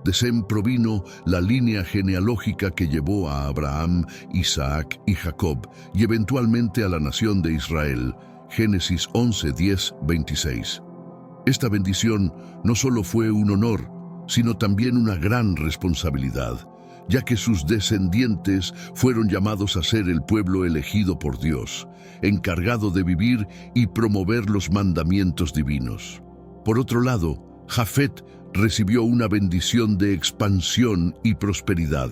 De Sem provino la línea genealógica que llevó a Abraham, Isaac y Jacob, y eventualmente a la nación de Israel. Génesis 11:10-26. Esta bendición no solo fue un honor, sino también una gran responsabilidad, ya que sus descendientes fueron llamados a ser el pueblo elegido por Dios, encargado de vivir y promover los mandamientos divinos. Por otro lado, Jafet recibió una bendición de expansión y prosperidad.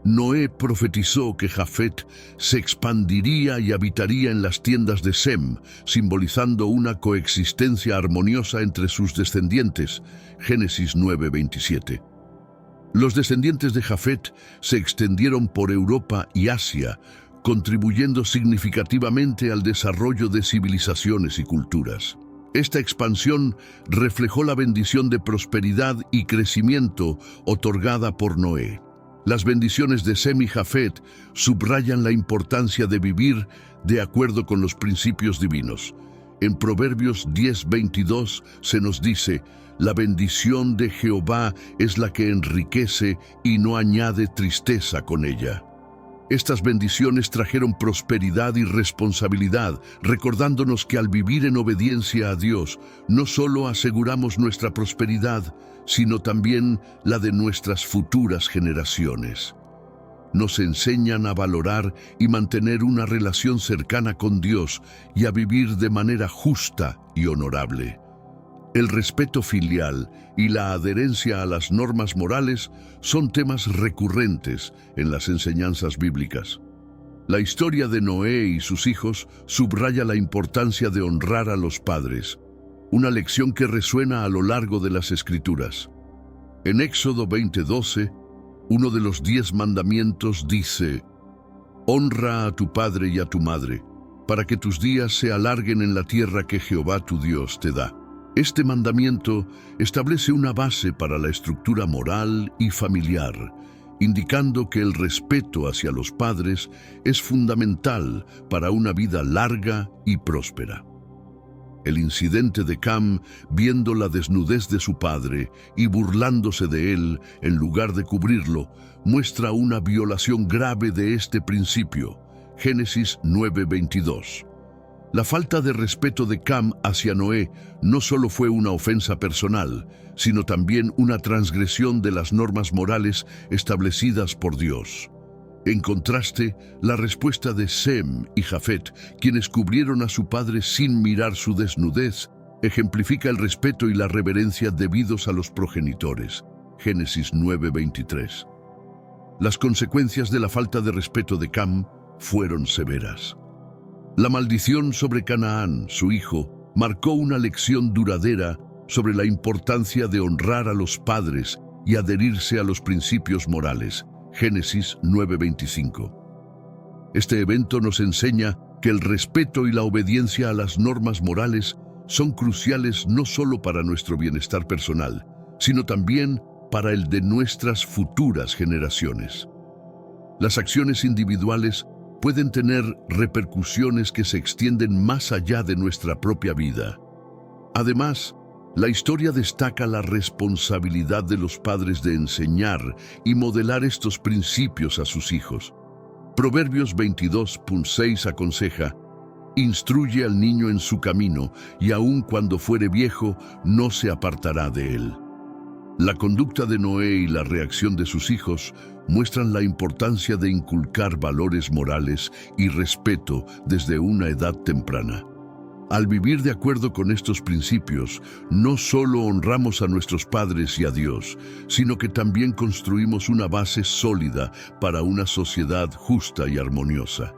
Noé profetizó que Jafet se expandiría y habitaría en las tiendas de Sem, simbolizando una coexistencia armoniosa entre sus descendientes. Génesis 9:27. Los descendientes de Jafet se extendieron por Europa y Asia, contribuyendo significativamente al desarrollo de civilizaciones y culturas. Esta expansión reflejó la bendición de prosperidad y crecimiento otorgada por Noé. Las bendiciones de Sem y Jafet subrayan la importancia de vivir de acuerdo con los principios divinos. En Proverbios 10:22 se nos dice: la bendición de Jehová es la que enriquece y no añade tristeza con ella. Estas bendiciones trajeron prosperidad y responsabilidad, recordándonos que al vivir en obediencia a Dios, no solo aseguramos nuestra prosperidad, sino también la de nuestras futuras generaciones. Nos enseñan a valorar y mantener una relación cercana con Dios y a vivir de manera justa y honorable. El respeto filial y la adherencia a las normas morales son temas recurrentes en las enseñanzas bíblicas. La historia de Noé y sus hijos subraya la importancia de honrar a los padres, una lección que resuena a lo largo de las Escrituras. En Éxodo 20:12, uno de los 10 mandamientos dice: honra a tu padre y a tu madre, para que tus días se alarguen en la tierra que Jehová tu Dios te da. Este mandamiento establece una base para la estructura moral y familiar, indicando que el respeto hacia los padres es fundamental para una vida larga y próspera. El incidente de Cam, viendo la desnudez de su padre y burlándose de él en lugar de cubrirlo, muestra una violación grave de este principio, Génesis 9:22. La falta de respeto de Cam hacia Noé no solo fue una ofensa personal, sino también una transgresión de las normas morales establecidas por Dios. En contraste, la respuesta de Sem y Jafet, quienes cubrieron a su padre sin mirar su desnudez, ejemplifica el respeto y la reverencia debidos a los progenitores. Génesis 9:23. Las consecuencias de la falta de respeto de Cam fueron severas. La maldición sobre Canaán, su hijo, marcó una lección duradera sobre la importancia de honrar a los padres y adherirse a los principios morales. Génesis 9:25. Este evento nos enseña que el respeto y la obediencia a las normas morales son cruciales no solo para nuestro bienestar personal, sino también para el de nuestras futuras generaciones. Las acciones individuales pueden tener repercusiones que se extienden más allá de nuestra propia vida. Además, la historia destaca la responsabilidad de los padres de enseñar y modelar estos principios a sus hijos. Proverbios 22:6 aconseja: instruye al niño en su camino, y aun cuando fuere viejo, no se apartará de él. La conducta de Noé y la reacción de sus hijos muestran la importancia de inculcar valores morales y respeto desde una edad temprana. Al vivir de acuerdo con estos principios, no solo honramos a nuestros padres y a Dios, sino que también construimos una base sólida para una sociedad justa y armoniosa.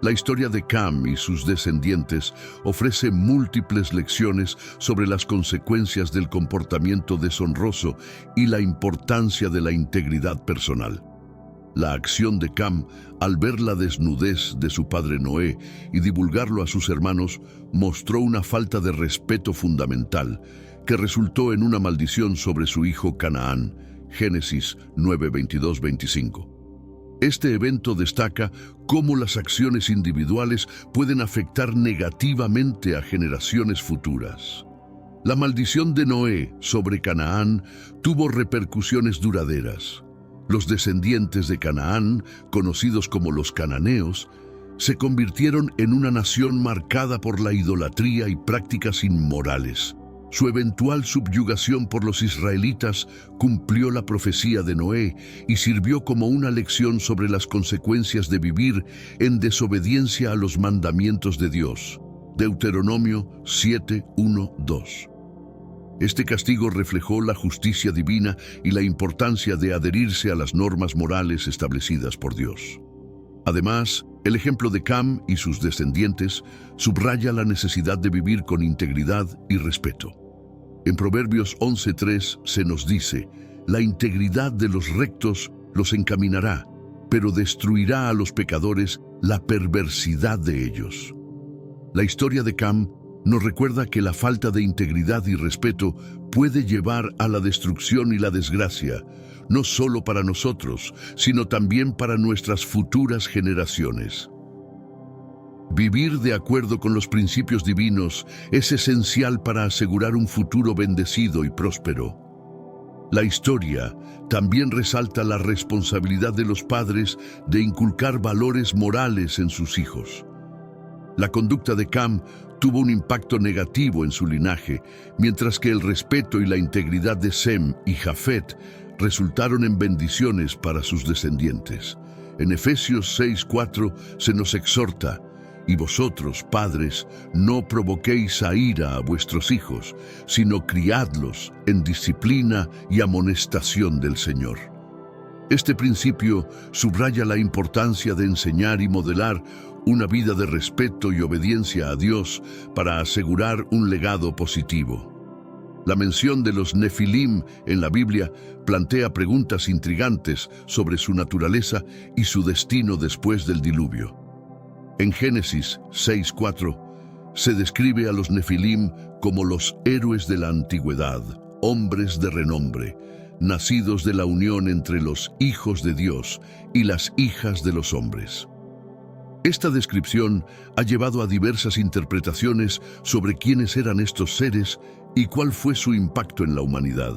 La historia de Cam y sus descendientes ofrece múltiples lecciones sobre las consecuencias del comportamiento deshonroso y la importancia de la integridad personal. La acción de Cam, al ver la desnudez de su padre Noé y divulgarlo a sus hermanos, mostró una falta de respeto fundamental que resultó en una maldición sobre su hijo Canaán. Génesis 9:22-25. Este evento destaca cómo las acciones individuales pueden afectar negativamente a generaciones futuras. La maldición de Noé sobre Canaán tuvo repercusiones duraderas. Los descendientes de Canaán, conocidos como los cananeos, se convirtieron en una nación marcada por la idolatría y prácticas inmorales. Su eventual subyugación por los israelitas cumplió la profecía de Noé y sirvió como una lección sobre las consecuencias de vivir en desobediencia a los mandamientos de Dios. Deuteronomio 7:1-2. Este castigo reflejó la justicia divina y la importancia de adherirse a las normas morales establecidas por Dios. Además, el ejemplo de Cam y sus descendientes subraya la necesidad de vivir con integridad y respeto. En Proverbios 11:3 se nos dice: la integridad de los rectos los encaminará, pero destruirá a los pecadores la perversidad de ellos. La historia de Cam nos recuerda que la falta de integridad y respeto puede llevar a la destrucción y la desgracia, no solo para nosotros, sino también para nuestras futuras generaciones. Vivir de acuerdo con los principios divinos es esencial para asegurar un futuro bendecido y próspero. La historia también resalta la responsabilidad de los padres de inculcar valores morales en sus hijos. La conducta de Cam tuvo un impacto negativo en su linaje, mientras que el respeto y la integridad de Sem y Jafet resultaron en bendiciones para sus descendientes. En Efesios 6:4 se nos exhorta: y vosotros, padres, no provoquéis a ira a vuestros hijos, sino criadlos en disciplina y amonestación del Señor. Este principio subraya la importancia de enseñar y modelar una vida de respeto y obediencia a Dios para asegurar un legado positivo. La mención de los Nefilim en la Biblia plantea preguntas intrigantes sobre su naturaleza y su destino después del diluvio. En Génesis 6:4 se describe a los Nefilim como los héroes de la antigüedad, hombres de renombre, nacidos de la unión entre los hijos de Dios y las hijas de los hombres. Esta descripción ha llevado a diversas interpretaciones sobre quiénes eran estos seres y cuál fue su impacto en la humanidad.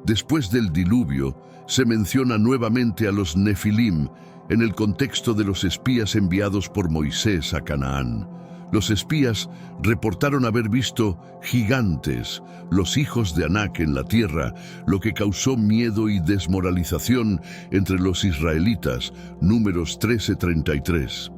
Después del diluvio, se menciona nuevamente a los Nefilim, En el contexto de los espías enviados por Moisés a Canaán, los espías reportaron haber visto gigantes, los hijos de Anak en la tierra, lo que causó miedo y desmoralización entre los israelitas, Números 13:33.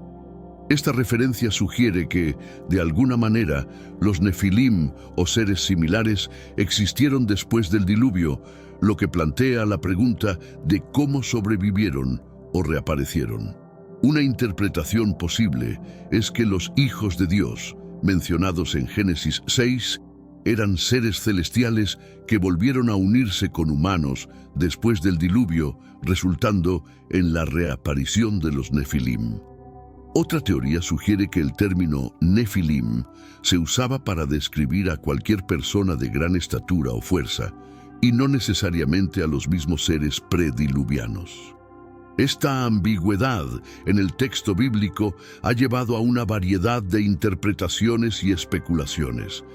Esta referencia sugiere que, de alguna manera, los nefilim o seres similares existieron después del diluvio, lo que plantea la pregunta de cómo sobrevivieron o reaparecieron. Una interpretación posible es que los hijos de Dios, mencionados en Génesis 6, eran seres celestiales que volvieron a unirse con humanos después del diluvio, resultando en la reaparición de los nefilim. Otra teoría sugiere que el término nefilim se usaba para describir a cualquier persona de gran estatura o fuerza, y no necesariamente a los mismos seres prediluvianos. Esta ambigüedad en el texto bíblico ha llevado a una variedad de interpretaciones y especulaciones.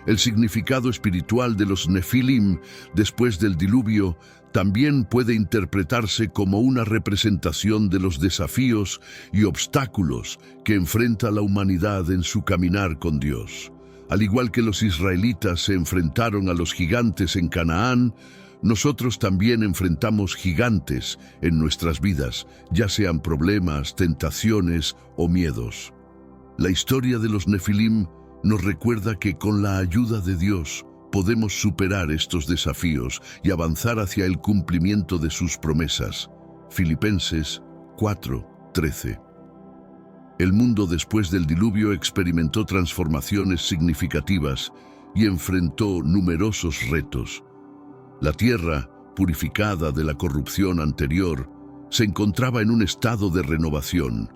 El significado espiritual de los nefilim después del diluvio también puede interpretarse como una representación de los desafíos y obstáculos que enfrenta la humanidad en su caminar con Dios. Al igual que los israelitas se enfrentaron a los gigantes en Canaán, nosotros también enfrentamos gigantes en nuestras vidas, ya sean problemas, tentaciones o miedos. La historia de los nefilim nos recuerda que con la ayuda de Dios podemos superar estos desafíos y avanzar hacia el cumplimiento de sus promesas. Filipenses 4:13. El mundo después del diluvio experimentó transformaciones significativas y enfrentó numerosos retos. La tierra, purificada de la corrupción anterior, se encontraba en un estado de renovación.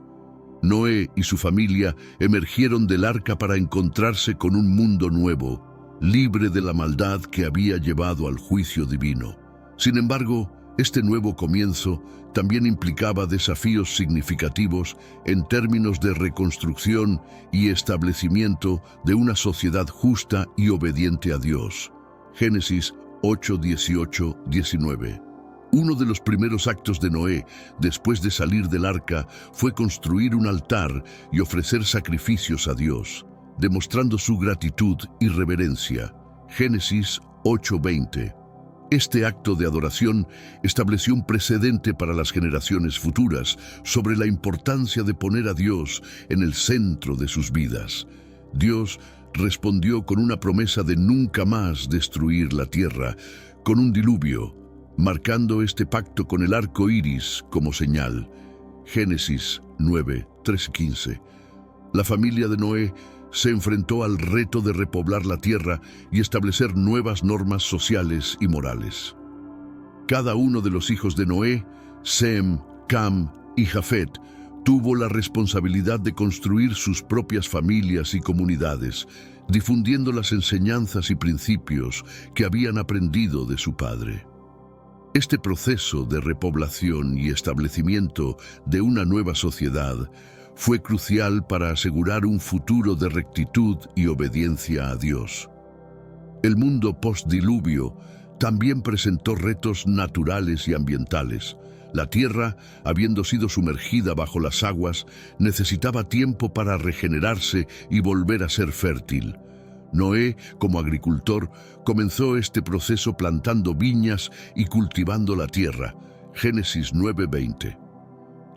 Noé y su familia emergieron del arca para encontrarse con un mundo nuevo, libre de la maldad que había llevado al juicio divino. Sin embargo, este nuevo comienzo también implicaba desafíos significativos en términos de reconstrucción y establecimiento de una sociedad justa y obediente a Dios. Génesis 8, 18, 19. Uno de los primeros actos de Noé, después de salir del arca, fue construir un altar y ofrecer sacrificios a Dios, demostrando su gratitud y reverencia. Génesis 8:20. Este acto de adoración estableció un precedente para las generaciones futuras sobre la importancia de poner a Dios en el centro de sus vidas. Dios respondió con una promesa de nunca más destruir la tierra, con un diluvio, marcando este pacto con el arco iris como señal. Génesis 9, 13-15. La familia de Noé se enfrentó al reto de repoblar la tierra y establecer nuevas normas sociales y morales. Cada uno de los hijos de Noé, Sem, Cam y Jafet, tuvo la responsabilidad de construir sus propias familias y comunidades, difundiendo las enseñanzas y principios que habían aprendido de su padre. Este proceso de repoblación y establecimiento de una nueva sociedad fue crucial para asegurar un futuro de rectitud y obediencia a Dios. El mundo postdiluvio también presentó retos naturales y ambientales. La tierra, habiendo sido sumergida bajo las aguas, necesitaba tiempo para regenerarse y volver a ser fértil. Noé, como agricultor, comenzó este proceso plantando viñas y cultivando la tierra. Génesis 9:20.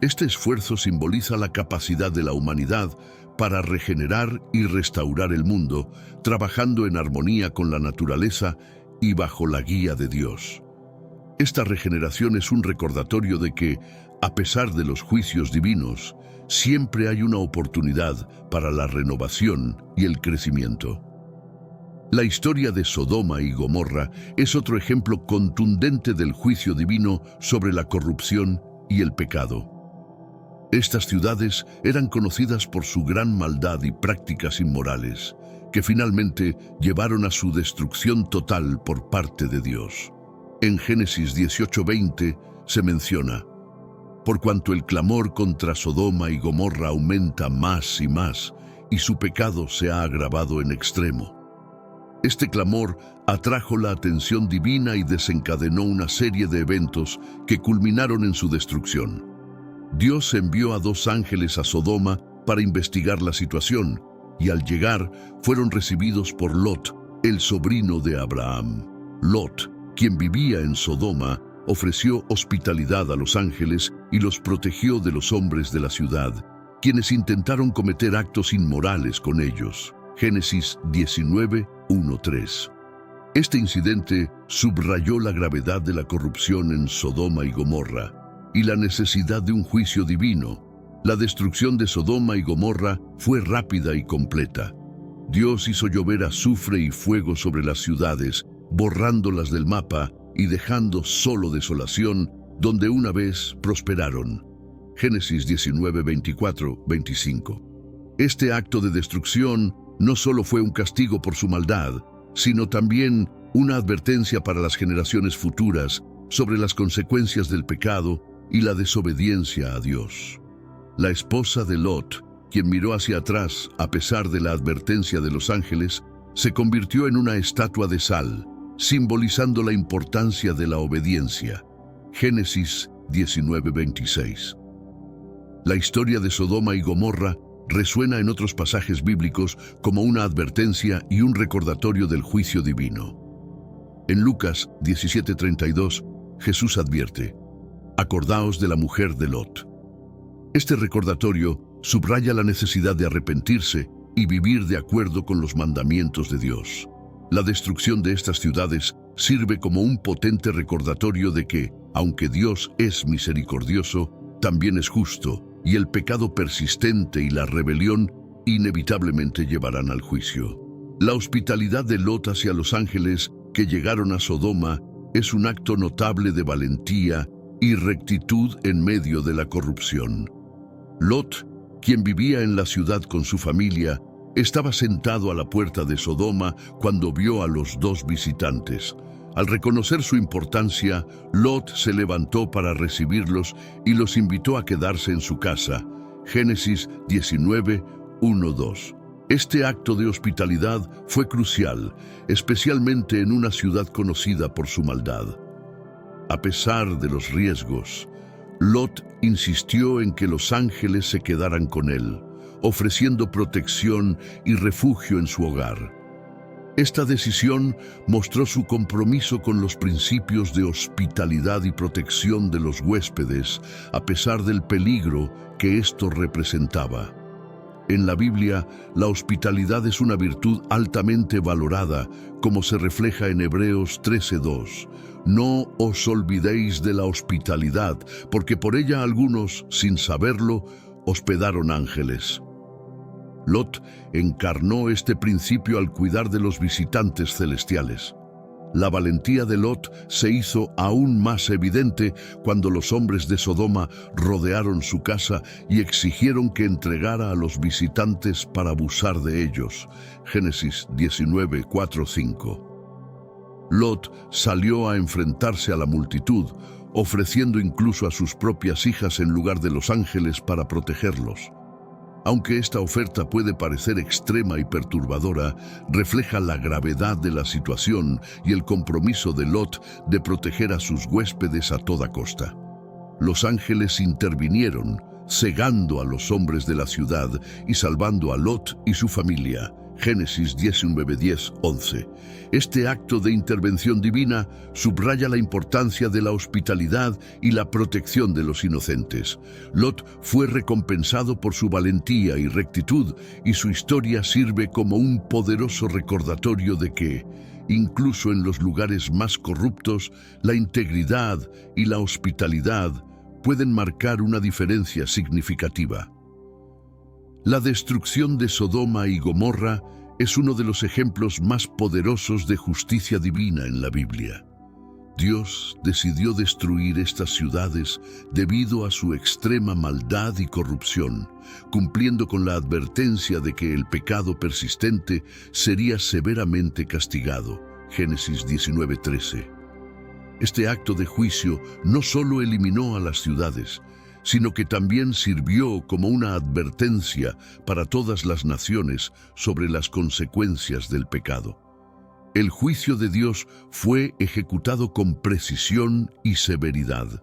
Este esfuerzo simboliza la capacidad de la humanidad para regenerar y restaurar el mundo, trabajando en armonía con la naturaleza y bajo la guía de Dios. Esta regeneración es un recordatorio de que, a pesar de los juicios divinos, siempre hay una oportunidad para la renovación y el crecimiento. La historia de Sodoma y Gomorra es otro ejemplo contundente del juicio divino sobre la corrupción y el pecado. Estas ciudades eran conocidas por su gran maldad y prácticas inmorales, que finalmente llevaron a su destrucción total por parte de Dios. En Génesis 18:20 se menciona: por cuanto el clamor contra Sodoma y Gomorra aumenta más y más, y su pecado se ha agravado en extremo. Este clamor atrajo la atención divina y desencadenó una serie de eventos que culminaron en su destrucción. Dios envió a 2 ángeles a Sodoma para investigar la situación, y al llegar fueron recibidos por Lot, el sobrino de Abraham. Lot, quien vivía en Sodoma, ofreció hospitalidad a los ángeles y los protegió de los hombres de la ciudad, quienes intentaron cometer actos inmorales con ellos. Génesis 19, 1-3. Este incidente subrayó la gravedad de la corrupción en Sodoma y Gomorra y la necesidad de un juicio divino. La destrucción de Sodoma y Gomorra fue rápida y completa. Dios hizo llover azufre y fuego sobre las ciudades, borrándolas del mapa y dejando solo desolación donde una vez prosperaron. Génesis 19, 24, 25. Este acto de destrucción no solo fue un castigo por su maldad, sino también una advertencia para las generaciones futuras sobre las consecuencias del pecado y la desobediencia a Dios. La esposa de Lot, quien miró hacia atrás a pesar de la advertencia de los ángeles, se convirtió en una estatua de sal, simbolizando la importancia de la obediencia. Génesis 19:26. La historia de Sodoma y Gomorra resuena en otros pasajes bíblicos como una advertencia y un recordatorio del juicio divino. En Lucas 17:32, Jesús advierte: «Acordaos de la mujer de Lot». Este recordatorio subraya la necesidad de arrepentirse y vivir de acuerdo con los mandamientos de Dios. La destrucción de estas ciudades sirve como un potente recordatorio de que, aunque Dios es misericordioso, también es justo, y el pecado persistente y la rebelión inevitablemente llevarán al juicio. La hospitalidad de Lot hacia los ángeles que llegaron a Sodoma es un acto notable de valentía y rectitud en medio de la corrupción. Lot, quien vivía en la ciudad con su familia, estaba sentado a la puerta de Sodoma cuando vio a los 2 visitantes. Al reconocer su importancia, Lot se levantó para recibirlos y los invitó a quedarse en su casa. Génesis 19, 1-2. Este acto de hospitalidad fue crucial, especialmente en una ciudad conocida por su maldad. A pesar de los riesgos, Lot insistió en que los ángeles se quedaran con él, ofreciendo protección y refugio en su hogar. Esta decisión mostró su compromiso con los principios de hospitalidad y protección de los huéspedes, a pesar del peligro que esto representaba. En la Biblia, la hospitalidad es una virtud altamente valorada, como se refleja en Hebreos 13:2. «No os olvidéis de la hospitalidad, porque por ella algunos, sin saberlo, hospedaron ángeles». Lot encarnó este principio al cuidar de los visitantes celestiales. La valentía de Lot se hizo aún más evidente cuando los hombres de Sodoma rodearon su casa y exigieron que entregara a los visitantes para abusar de ellos. Génesis 19, 4-5. Lot salió a enfrentarse a la multitud, ofreciendo incluso a sus propias hijas en lugar de los ángeles para protegerlos. Aunque esta oferta puede parecer extrema y perturbadora, refleja la gravedad de la situación y el compromiso de Lot de proteger a sus huéspedes a toda costa. Los ángeles intervinieron, cegando a los hombres de la ciudad y salvando a Lot y su familia. Génesis 19, 10, 11. Este acto de intervención divina subraya la importancia de la hospitalidad y la protección de los inocentes. Lot fue recompensado por su valentía y rectitud, y su historia sirve como un poderoso recordatorio de que, incluso en los lugares más corruptos, la integridad y la hospitalidad pueden marcar una diferencia significativa. La destrucción de Sodoma y Gomorra es uno de los ejemplos más poderosos de justicia divina en la Biblia. Dios decidió destruir estas ciudades debido a su extrema maldad y corrupción, cumpliendo con la advertencia de que el pecado persistente sería severamente castigado. Génesis 19:13. Este acto de juicio no solo eliminó a las ciudades, sino que también sirvió como una advertencia para todas las naciones sobre las consecuencias del pecado. El juicio de Dios fue ejecutado con precisión y severidad.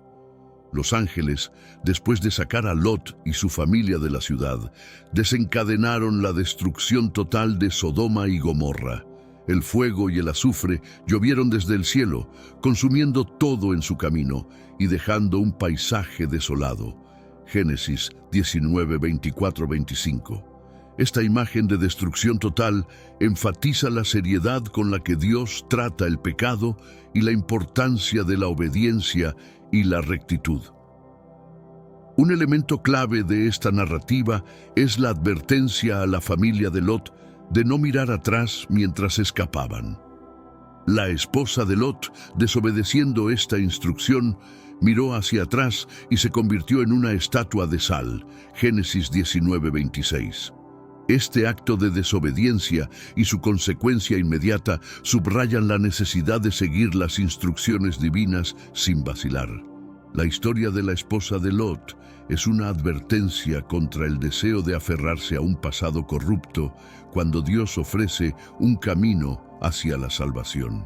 Los ángeles, después de sacar a Lot y su familia de la ciudad, desencadenaron la destrucción total de Sodoma y Gomorra. El fuego y el azufre llovieron desde el cielo, consumiendo todo en su camino y dejando un paisaje desolado. Génesis 19, 24, 25. Esta imagen de destrucción total enfatiza la seriedad con la que Dios trata el pecado y la importancia de la obediencia y la rectitud. Un elemento clave de esta narrativa es la advertencia a la familia de Lot de no mirar atrás mientras escapaban. La esposa de Lot, desobedeciendo esta instrucción, miró hacia atrás y se convirtió en una estatua de sal. Génesis 19, 26. Este acto de desobediencia y su consecuencia inmediata subrayan la necesidad de seguir las instrucciones divinas sin vacilar. La historia de la esposa de Lot es una advertencia contra el deseo de aferrarse a un pasado corrupto cuando Dios ofrece un camino hacia la salvación.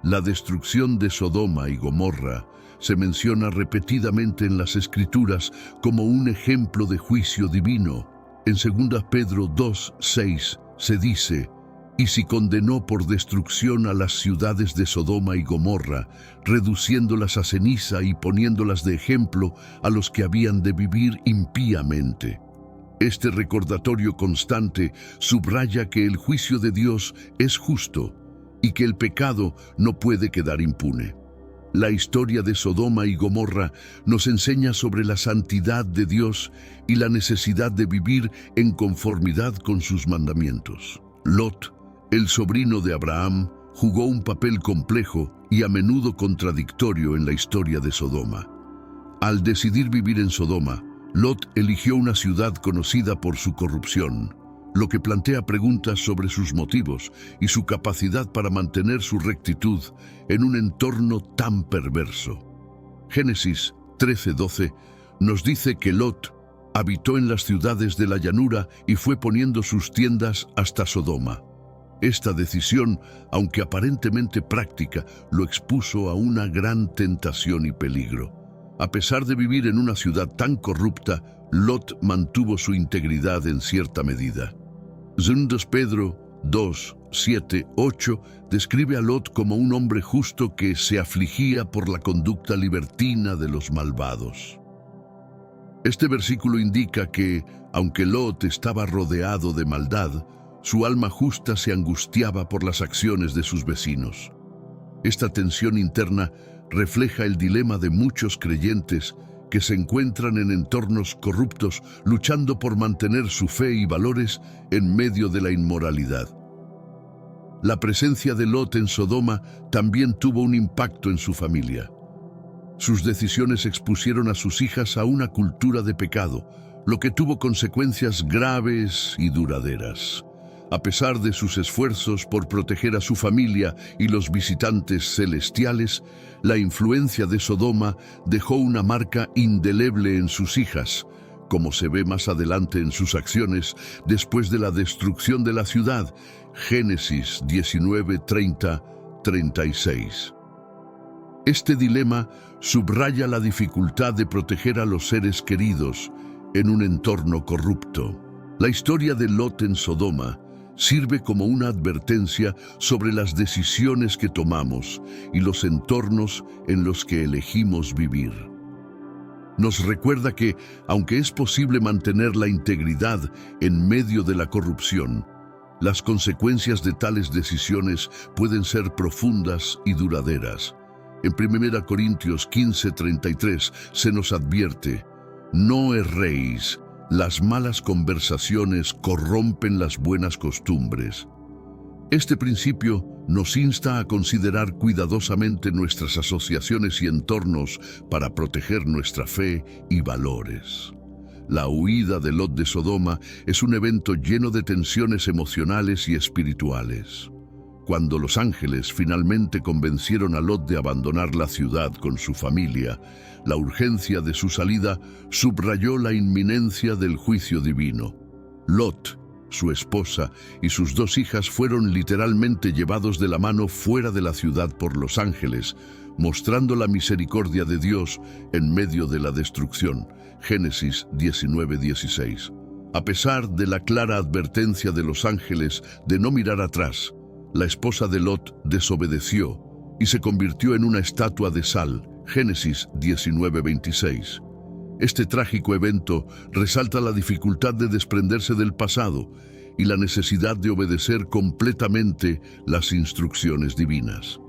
La destrucción de Sodoma y Gomorra se menciona repetidamente en las Escrituras como un ejemplo de juicio divino. En 2 Pedro 2, 6 se dice: «Y si condenó por destrucción a las ciudades de Sodoma y Gomorra, reduciéndolas a ceniza y poniéndolas de ejemplo a los que habían de vivir impíamente». Este recordatorio constante subraya que el juicio de Dios es justo y que el pecado no puede quedar impune. La historia de Sodoma y Gomorra nos enseña sobre la santidad de Dios y la necesidad de vivir en conformidad con sus mandamientos. Lot, el sobrino de Abraham, jugó un papel complejo y a menudo contradictorio en la historia de Sodoma. Al decidir vivir en Sodoma, Lot eligió una ciudad conocida por su corrupción, lo que plantea preguntas sobre sus motivos y su capacidad para mantener su rectitud en un entorno tan perverso. Génesis 13:12 nos dice que Lot habitó en las ciudades de la llanura y fue poniendo sus tiendas hasta Sodoma. Esta decisión, aunque aparentemente práctica, lo expuso a una gran tentación y peligro. A pesar de vivir en una ciudad tan corrupta, Lot mantuvo su integridad en cierta medida. 2 Pedro 2, 7, 8 describe a Lot como un hombre justo que se afligía por la conducta libertina de los malvados. Este versículo indica que, aunque Lot estaba rodeado de maldad, su alma justa se angustiaba por las acciones de sus vecinos. Esta tensión interna refleja el dilema de muchos creyentes que se encuentran en entornos corruptos luchando por mantener su fe y valores en medio de la inmoralidad. La presencia de Lot en Sodoma también tuvo un impacto en su familia. Sus decisiones expusieron a sus hijas a una cultura de pecado, lo que tuvo consecuencias graves y duraderas. A pesar de sus esfuerzos por proteger a su familia y los visitantes celestiales, la influencia de Sodoma dejó una marca indeleble en sus hijas, como se ve más adelante en sus acciones después de la destrucción de la ciudad. Génesis 19, 30, 36. Este dilema subraya la dificultad de proteger a los seres queridos en un entorno corrupto. La historia de Lot en Sodoma sirve como una advertencia sobre las decisiones que tomamos y los entornos en los que elegimos vivir. Nos recuerda que, aunque es posible mantener la integridad en medio de la corrupción, las consecuencias de tales decisiones pueden ser profundas y duraderas. En 1 Corintios 15:33 se nos advierte: «No erréis, las malas conversaciones corrompen las buenas costumbres». Este principio nos insta a considerar cuidadosamente nuestras asociaciones y entornos para proteger nuestra fe y valores. La huida de Lot de Sodoma es un evento lleno de tensiones emocionales y espirituales. Cuando los ángeles finalmente convencieron a Lot de abandonar la ciudad con su familia, la urgencia de su salida subrayó la inminencia del juicio divino. Lot, su esposa y sus 2 hijas fueron literalmente llevados de la mano fuera de la ciudad por los ángeles, mostrando la misericordia de Dios en medio de la destrucción. Génesis 19:16. A pesar de la clara advertencia de los ángeles de no mirar atrás, la esposa de Lot desobedeció y se convirtió en una estatua de sal. Génesis 19:26. Este trágico evento resalta la dificultad de desprenderse del pasado y la necesidad de obedecer completamente las instrucciones divinas.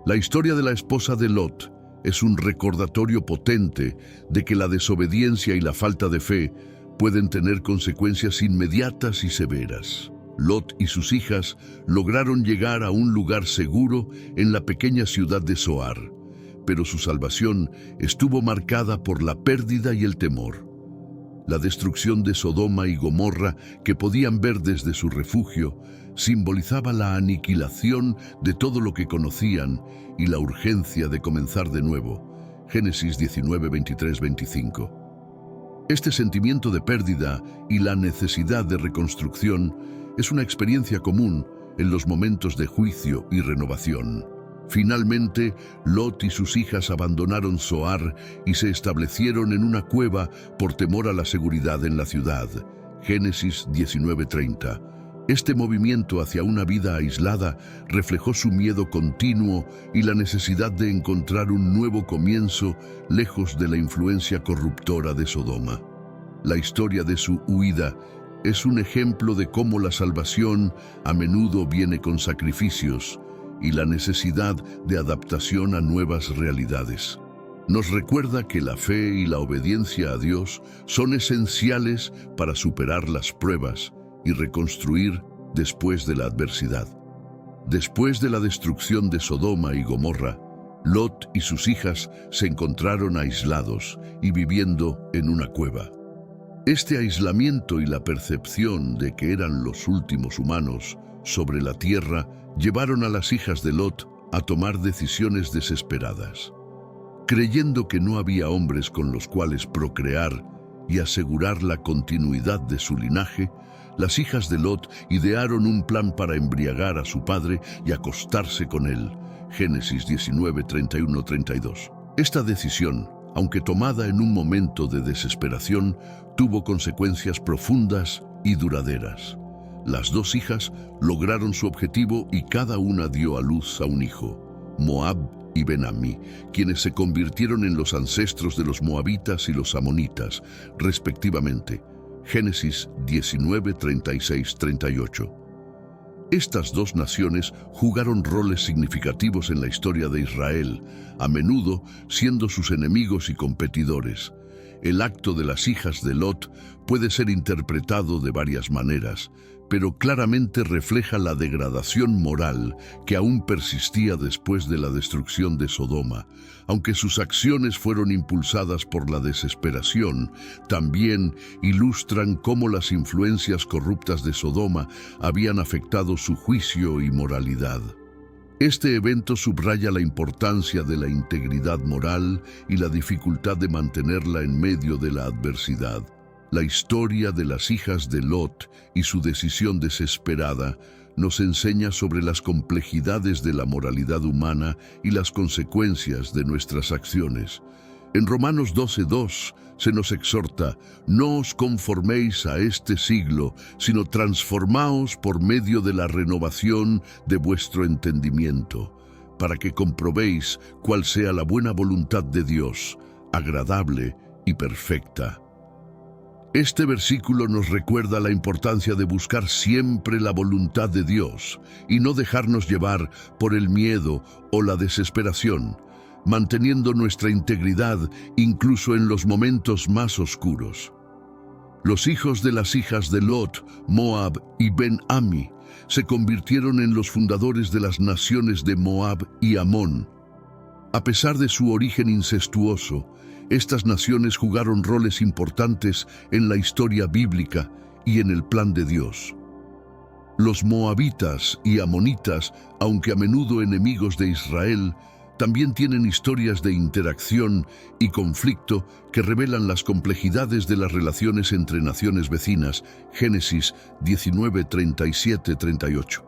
La historia de la esposa de Lot es un recordatorio potente de que la desobediencia y la falta de fe pueden tener consecuencias inmediatas y severas. Lot y sus hijas lograron llegar a un lugar seguro en la pequeña ciudad de Zoar, pero su salvación estuvo marcada por la pérdida y el temor. La destrucción de Sodoma y Gomorra, que podían ver desde su refugio, simbolizaba la aniquilación de todo lo que conocían y la urgencia de comenzar de nuevo. Génesis 19:23-25. Este sentimiento de pérdida y la necesidad de reconstrucción es una experiencia común en los momentos de juicio y renovación. Finalmente, Lot y sus hijas abandonaron Zoar y se establecieron en una cueva por temor a la seguridad en la ciudad. Génesis 19:30. Este movimiento hacia una vida aislada reflejó su miedo continuo y la necesidad de encontrar un nuevo comienzo lejos de la influencia corruptora de Sodoma. La historia de su huida es un ejemplo de cómo la salvación a menudo viene con sacrificios y la necesidad de adaptación a nuevas realidades. Nos recuerda que la fe y la obediencia a Dios son esenciales para superar las pruebas y reconstruir después de la adversidad. Después de la destrucción de Sodoma y Gomorra, Lot y sus hijas se encontraron aislados y viviendo en una cueva. Este aislamiento y la percepción de que eran los últimos humanos sobre la tierra llevaron a las hijas de Lot a tomar decisiones desesperadas. Creyendo que no había hombres con los cuales procrear y asegurar la continuidad de su linaje, las hijas de Lot idearon un plan para embriagar a su padre y acostarse con él. Génesis 19:31-32. Esta decisión, aunque tomada en un momento de desesperación, tuvo consecuencias profundas y duraderas. Las 2 hijas lograron su objetivo y cada una dio a luz a un hijo, Moab y Ben-Ammi, quienes se convirtieron en los ancestros de los moabitas y los amonitas, respectivamente. Génesis 19:36-38. Estas 2 naciones jugaron roles significativos en la historia de Israel, a menudo siendo sus enemigos y competidores. El acto de las hijas de Lot puede ser interpretado de varias maneras, pero claramente refleja la degradación moral que aún persistía después de la destrucción de Sodoma. Aunque sus acciones fueron impulsadas por la desesperación, también ilustran cómo las influencias corruptas de Sodoma habían afectado su juicio y moralidad. Este evento subraya la importancia de la integridad moral y la dificultad de mantenerla en medio de la adversidad. La historia de las hijas de Lot y su decisión desesperada nos enseña sobre las complejidades de la moralidad humana y las consecuencias de nuestras acciones. En Romanos 12:2 se nos exhorta: no os conforméis a este siglo, sino transformaos por medio de la renovación de vuestro entendimiento, para que comprobéis cuál sea la buena voluntad de Dios, agradable y perfecta. Este versículo nos recuerda la importancia de buscar siempre la voluntad de Dios y no dejarnos llevar por el miedo o la desesperación, manteniendo nuestra integridad incluso en los momentos más oscuros. Los hijos de las hijas de Lot, Moab y Ben-Ammi, se convirtieron en los fundadores de las naciones de Moab y Amón. A pesar de su origen incestuoso, estas naciones jugaron roles importantes en la historia bíblica y en el plan de Dios. Los moabitas y amonitas, aunque a menudo enemigos de Israel, también tienen historias de interacción y conflicto que revelan las complejidades de las relaciones entre naciones vecinas. Génesis 19, 37-38.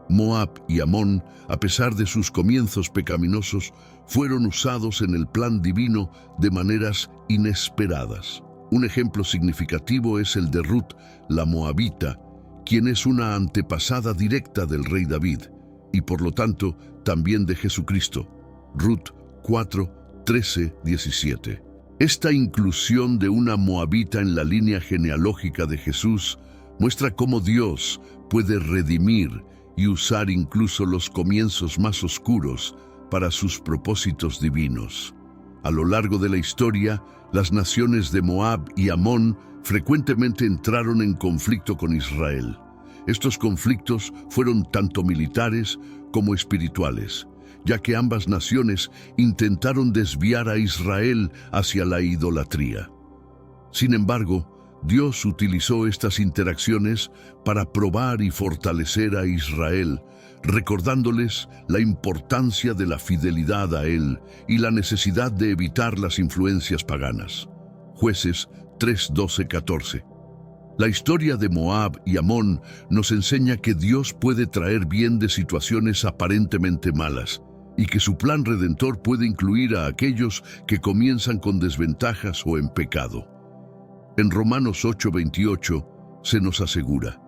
Moab y Amón, a pesar de sus comienzos pecaminosos, fueron usados en el plan divino de maneras inesperadas. Un ejemplo significativo es el de Ruth, la moabita, quien es una antepasada directa del rey David, y por lo tanto también de Jesucristo. Ruth 4, 13, 17. Esta inclusión de una moabita en la línea genealógica de Jesús muestra cómo Dios puede redimir y usar incluso los comienzos más oscuros para sus propósitos divinos. A lo largo de la historia, las naciones de Moab y Amón frecuentemente entraron en conflicto con Israel. Estos conflictos fueron tanto militares como espirituales, ya que ambas naciones intentaron desviar a Israel hacia la idolatría. Sin embargo, Dios utilizó estas interacciones para probar y fortalecer a Israel, recordándoles la importancia de la fidelidad a Él y la necesidad de evitar las influencias paganas. Jueces 3, 12, 14. La historia de Moab y Amón nos enseña que Dios puede traer bien de situaciones aparentemente malas y que su plan redentor puede incluir a aquellos que comienzan con desventajas o en pecado. En Romanos 8:28 se nos asegura: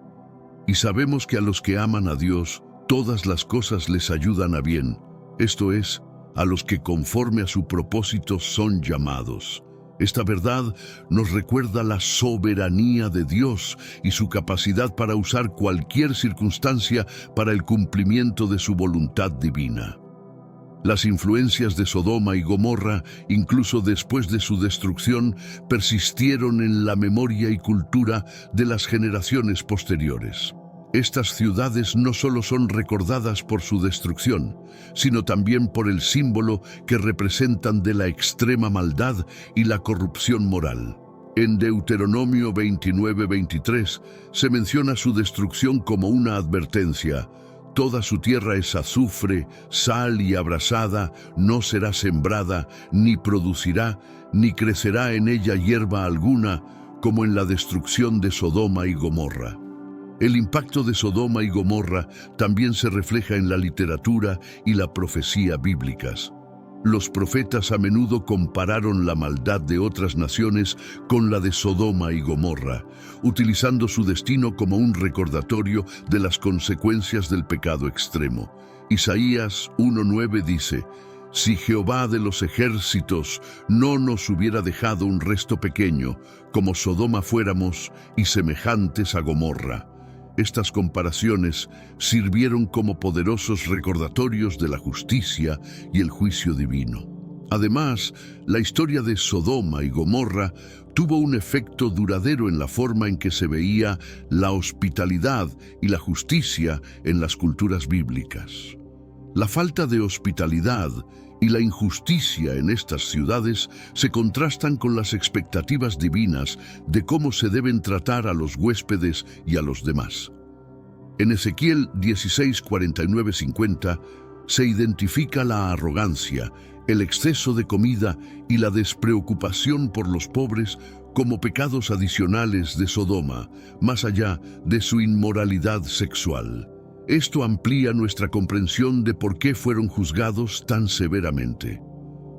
y sabemos que a los que aman a Dios, todas las cosas les ayudan a bien, esto es, a los que conforme a su propósito son llamados. Esta verdad nos recuerda la soberanía de Dios y su capacidad para usar cualquier circunstancia para el cumplimiento de su voluntad divina. Las influencias de Sodoma y Gomorra, incluso después de su destrucción, persistieron en la memoria y cultura de las generaciones posteriores. Estas ciudades no solo son recordadas por su destrucción, sino también por el símbolo que representan de la extrema maldad y la corrupción moral. En Deuteronomio 29:23 se menciona su destrucción como una advertencia: toda su tierra es azufre, sal y abrasada, no será sembrada, ni producirá, ni crecerá en ella hierba alguna, como en la destrucción de Sodoma y Gomorra. El impacto de Sodoma y Gomorra también se refleja en la literatura y la profecía bíblicas. Los profetas a menudo compararon la maldad de otras naciones con la de Sodoma y Gomorra, utilizando su destino como un recordatorio de las consecuencias del pecado extremo. Isaías 1:9 dice: si Jehová de los ejércitos no nos hubiera dejado un resto pequeño, como Sodoma fuéramos y semejantes a Gomorra. Estas comparaciones sirvieron como poderosos recordatorios de la justicia y el juicio divino. Además, la historia de Sodoma y Gomorra tuvo un efecto duradero en la forma en que se veía la hospitalidad y la justicia en las culturas bíblicas. La falta de hospitalidad y la injusticia en estas ciudades se contrastan con las expectativas divinas de cómo se deben tratar a los huéspedes y a los demás. En Ezequiel 16:49-50 se identifica la arrogancia, el exceso de comida y la despreocupación por los pobres como pecados adicionales de Sodoma, más allá de su inmoralidad sexual. Esto amplía nuestra comprensión de por qué fueron juzgados tan severamente.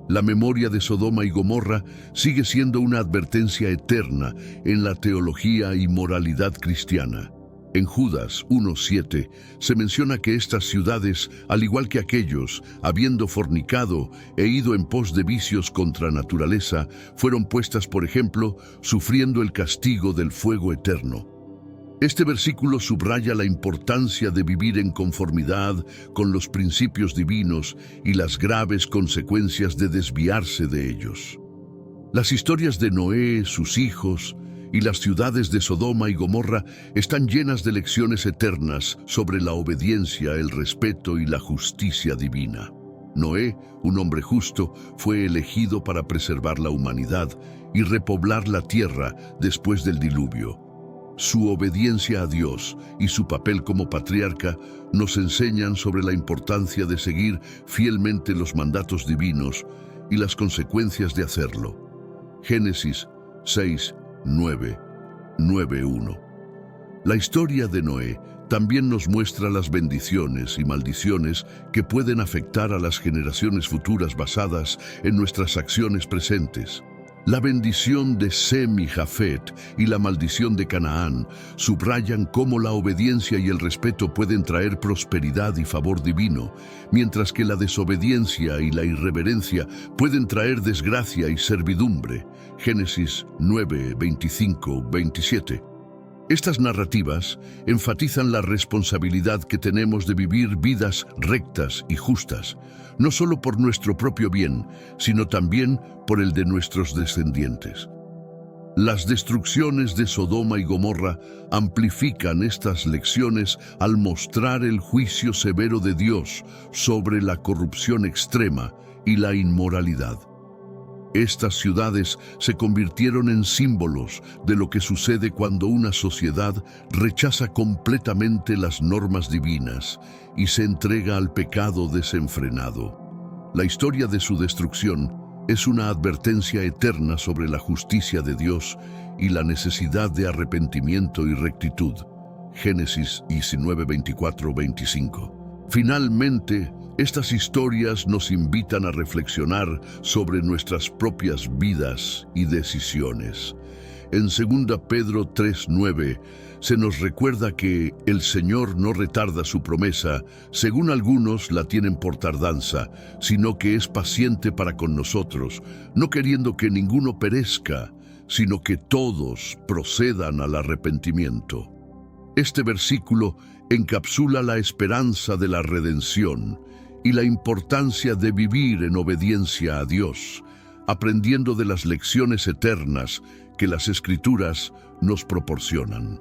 La memoria de Sodoma y Gomorra sigue siendo una advertencia eterna en la teología y moralidad cristiana. En Judas 1:7 se menciona que estas ciudades, al igual que aquellos, habiendo fornicado e ido en pos de vicios contra naturaleza, fueron puestas, por ejemplo, sufriendo el castigo del fuego eterno. Este versículo subraya la importancia de vivir en conformidad con los principios divinos y las graves consecuencias de desviarse de ellos. Las historias de Noé, sus hijos y las ciudades de Sodoma y Gomorra están llenas de lecciones eternas sobre la obediencia, el respeto y la justicia divina. Noé, un hombre justo, fue elegido para preservar la humanidad y repoblar la tierra después del diluvio. Su obediencia a Dios y su papel como patriarca nos enseñan sobre la importancia de seguir fielmente los mandatos divinos y las consecuencias de hacerlo. Génesis 6, 9, 9:1. La historia de Noé también nos muestra las bendiciones y maldiciones que pueden afectar a las generaciones futuras basadas en nuestras acciones presentes. La bendición de Sem y Jafet y la maldición de Canaán subrayan cómo la obediencia y el respeto pueden traer prosperidad y favor divino, mientras que la desobediencia y la irreverencia pueden traer desgracia y servidumbre. Génesis 9, 25, 27. Estas narrativas enfatizan la responsabilidad que tenemos de vivir vidas rectas y justas, no solo por nuestro propio bien, sino también por el de nuestros descendientes. Las destrucciones de Sodoma y Gomorra amplifican estas lecciones al mostrar el juicio severo de Dios sobre la corrupción extrema y la inmoralidad. Estas ciudades se convirtieron en símbolos de lo que sucede cuando una sociedad rechaza completamente las normas divinas y se entrega al pecado desenfrenado. La historia de su destrucción es una advertencia eterna sobre la justicia de Dios y la necesidad de arrepentimiento y rectitud. Génesis 19, 24, 25. Finalmente, estas historias nos invitan a reflexionar sobre nuestras propias vidas y decisiones. En 2 Pedro 3:9 se nos recuerda que el Señor no retarda su promesa, según algunos la tienen por tardanza, sino que es paciente para con nosotros, no queriendo que ninguno perezca, sino que todos procedan al arrepentimiento. Este versículo encapsula la esperanza de la redención y la importancia de vivir en obediencia a Dios, aprendiendo de las lecciones eternas que las Escrituras nos proporcionan.